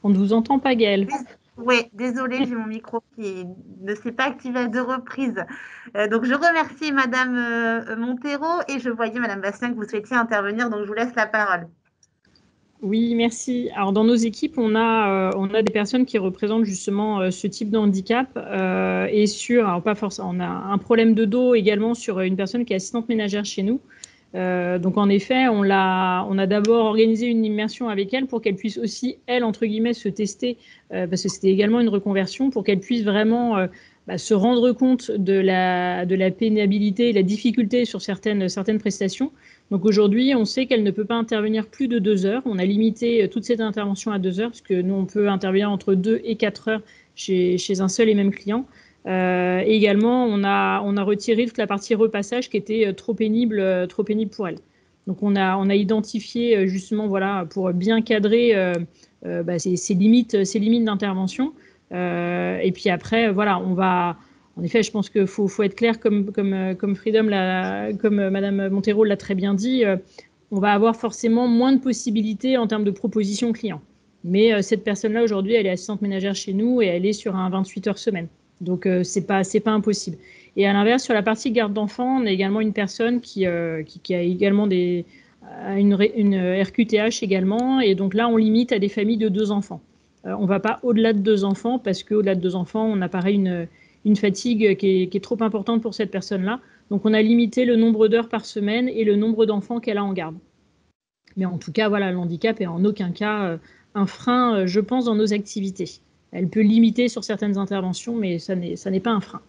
On ne vous entend pas, Gaëlle. Oui, désolée, j'ai mon micro qui ne s'est pas activé à 2 reprises. Donc, je remercie madame Montero et je voyais madame Bastien que vous souhaitiez intervenir, donc je vous laisse la parole. Oui, merci. Alors, dans nos équipes, on a des personnes qui représentent justement ce type de handicap et alors pas forcément, on a un problème de dos également sur une personne qui est assistante ménagère chez nous. Donc, en effet, on a d'abord organisé une immersion avec elle pour qu'elle puisse aussi, elle, entre guillemets, se tester, parce que c'était également une reconversion, pour qu'elle puisse vraiment se rendre compte de la pénibilité et la difficulté sur certaines prestations. Donc aujourd'hui, on sait qu'elle ne peut pas intervenir plus de 2 heures. On a limité toute cette intervention à 2 heures, parce que nous, on peut intervenir entre 2 et 4 heures chez un seul et même client. Et également, on a retiré toute la partie repassage qui était trop pénible pour elle. Donc on a identifié justement, voilà, pour bien cadrer ces limites d'intervention. Et puis après, voilà, on va... En effet, je pense qu'il faut être clair, comme Freedom, comme Madame Montero l'a très bien dit, on va avoir forcément moins de possibilités en termes de propositions clients. Mais cette personne-là, aujourd'hui, elle est assistante ménagère chez nous et elle est sur un 28 heures semaine. Donc, c'est pas impossible. Et à l'inverse, sur la partie garde d'enfants, on a également une personne qui a également une RQTH également. Et donc là, on limite à des familles de 2 enfants. On ne va pas au-delà de 2 enfants parce qu'au-delà de 2 enfants, on a pareil une fatigue qui est trop importante pour cette personne-là. Donc, on a limité le nombre d'heures par semaine et le nombre d'enfants qu'elle a en garde. Mais en tout cas, voilà, le handicap est en aucun cas un frein, je pense, dans nos activités. Elle peut limiter sur certaines interventions, mais ça n'est pas un frein.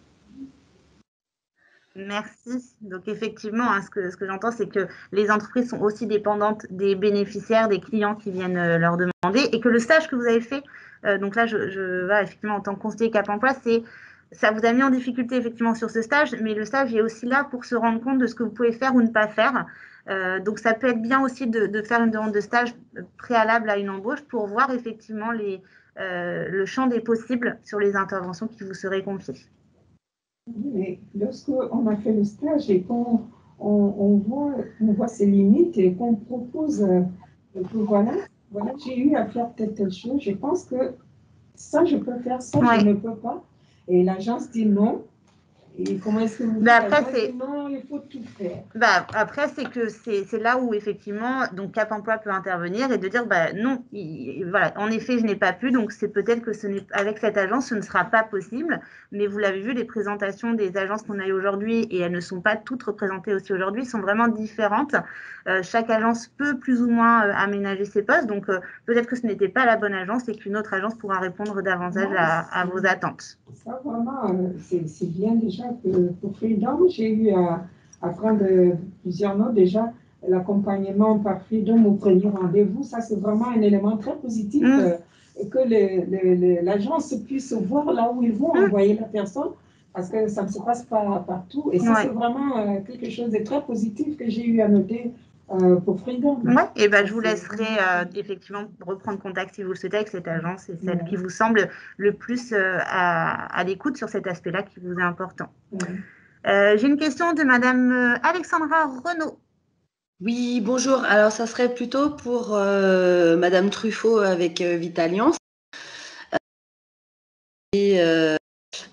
Merci. Donc effectivement, hein, ce que j'entends, c'est que les entreprises sont aussi dépendantes des bénéficiaires, des clients qui viennent leur demander, et que le stage que vous avez fait, donc là, voilà, effectivement, en tant que conseiller Cap Emploi, ça vous a mis en difficulté effectivement sur ce stage, mais le stage est aussi là pour se rendre compte de ce que vous pouvez faire ou ne pas faire. Donc ça peut être bien aussi de faire une demande de stage préalable à une embauche pour voir effectivement le champ des possibles sur les interventions qui vous seraient confiées. Mais lorsqu'on a fait le stage et qu'on on voit ses limites et qu'on propose que voilà, j'ai eu à faire telle chose, je pense que ça, je peux faire, ça, je ne peux pas. Et l'agence dit non. Et comment est-ce que vous faites? Non, il faut tout faire. Après, c'est là où effectivement donc Cap Emploi peut intervenir et de dire non, voilà, en effet, je n'ai pas pu, donc c'est peut-être que avec cette agence, ce ne sera pas possible. Mais vous l'avez vu, les présentations des agences qu'on a eues aujourd'hui, et elles ne sont pas toutes représentées aussi aujourd'hui, sont vraiment différentes. Chaque agence peut plus ou moins aménager ses postes, donc peut-être que ce n'était pas la bonne agence et qu'une autre agence pourra répondre davantage à vos attentes. Ça, vraiment, c'est bien déjà que pour Freedom, j'ai eu à prendre plusieurs notes déjà. L'accompagnement par Freedom au premier rendez-vous, ça c'est vraiment un élément très positif que l'agence puisse voir là où ils vont envoyer la personne, parce que ça ne se passe pas partout. Et ça, c'est vraiment quelque chose de très positif que j'ai eu à noter pour Freedom. Oui, et je vous laisserai effectivement reprendre contact si vous le souhaitez avec cette agence et celle qui vous semble le plus à l'écoute sur cet aspect-là qui vous est important. J'ai une question de Madame Alexandra Renaud. Oui, bonjour. Alors, ça serait plutôt pour Madame Truffaut avec Vitalliance. Et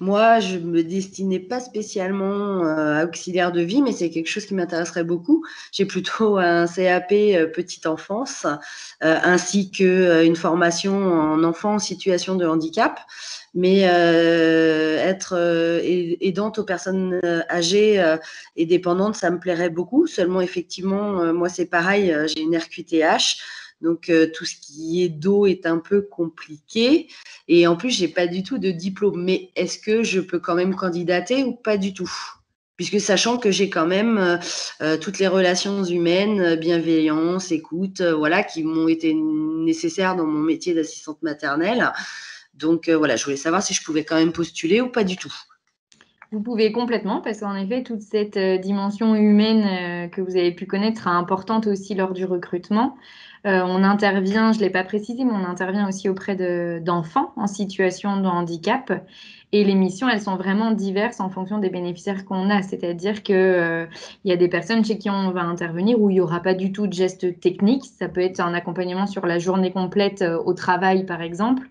moi, je me destinais pas spécialement à auxiliaire de vie, mais c'est quelque chose qui m'intéresserait beaucoup. J'ai plutôt un CAP petite enfance, ainsi qu'une formation en enfant en situation de handicap. Mais être aidante aux personnes âgées et dépendantes, ça me plairait beaucoup. Seulement, effectivement, moi, c'est pareil, j'ai une RQTH. Donc, tout ce qui est dos est un peu compliqué. Et en plus, j'ai pas du tout de diplôme. Mais est-ce que je peux quand même candidater ou pas du tout? Puisque sachant que j'ai quand même toutes les relations humaines, bienveillance, écoute, voilà, qui m'ont été nécessaires dans mon métier d'assistante maternelle. Donc, voilà, je voulais savoir si je pouvais quand même postuler ou pas du tout. Vous pouvez complètement, parce qu'en effet, toute cette dimension humaine que vous avez pu connaître sera importante aussi lors du recrutement. On intervient, je ne l'ai pas précisé, mais on intervient aussi auprès d'enfants en situation de handicap. Et les missions, elles sont vraiment diverses en fonction des bénéficiaires qu'on a. C'est-à-dire qu'il y a des personnes chez qui on va intervenir où il n'y aura pas du tout de gestes techniques. Ça peut être un accompagnement sur la journée complète au travail, par exemple.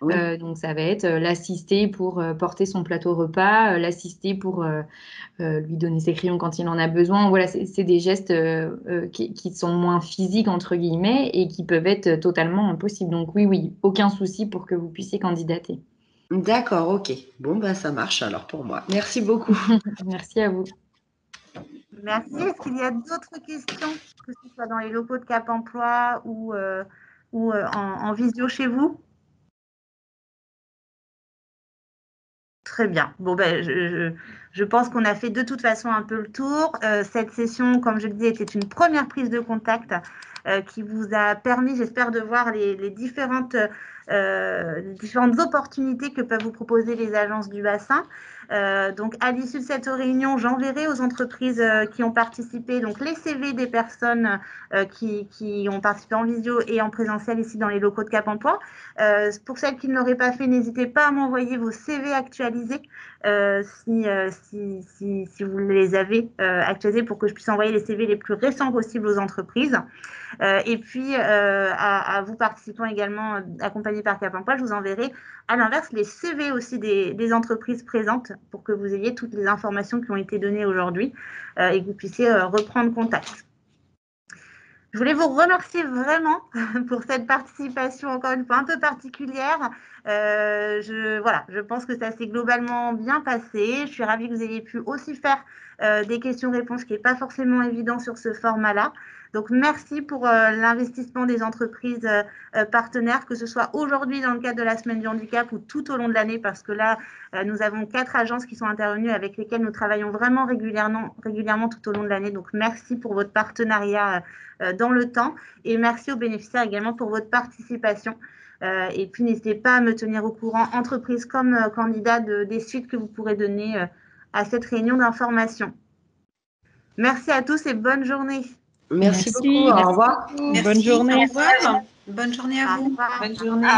Oui. Donc, ça va être l'assister pour porter son plateau repas, l'assister pour lui donner ses crayons quand il en a besoin. Voilà, c'est des gestes qui sont moins physiques, entre guillemets, et qui peuvent être totalement impossibles. Donc, oui, aucun souci pour que vous puissiez candidater. D'accord, ok. Bon, ben ça marche alors pour moi. Merci beaucoup. Merci à vous. Merci. Est-ce qu'il y a d'autres questions, que ce soit dans les locaux de Cap Emploi ou en visio chez vous? Très bien. Bon, je pense qu'on a fait de toute façon un peu le tour. Cette session, comme je le disais, était une première prise de contact qui vous a permis, j'espère, de voir les différentes opportunités que peuvent vous proposer les agences du bassin. Donc, à l'issue de cette réunion, j'enverrai aux entreprises qui ont participé donc les CV des personnes qui ont participé en visio et en présentiel ici dans les locaux de Cap Emploi. Pour celles qui ne l'auraient pas fait, n'hésitez pas à m'envoyer vos CV actualisés si vous les avez actualisés pour que je puisse envoyer les CV les plus récents possibles aux entreprises. Et puis, à vous participants également accompagnés par Cap Emploi, je vous enverrai à l'inverse les CV aussi des entreprises présentes pour que vous ayez toutes les informations qui ont été données aujourd'hui et que vous puissiez reprendre contact. Je voulais vous remercier vraiment pour cette participation, encore une fois, un peu particulière. Je pense que ça s'est globalement bien passé. Je suis ravie que vous ayez pu aussi faire des questions-réponses, qui n'est pas forcément évident sur ce format-là. Donc, merci pour l'investissement des entreprises partenaires, que ce soit aujourd'hui dans le cadre de la Semaine du Handicap ou tout au long de l'année, parce que là, nous avons 4 agences qui sont intervenues avec lesquelles nous travaillons vraiment régulièrement tout au long de l'année. Donc, merci pour votre partenariat dans le temps et merci aux bénéficiaires également pour votre participation. Et puis, n'hésitez pas à me tenir au courant, entreprise comme candidat, des suites que vous pourrez donner à cette réunion d'information. Merci à tous et bonne journée. Merci beaucoup. Au revoir. Merci, Bonne journée. Au revoir. Bonne journée à vous. Au revoir. Bonne journée.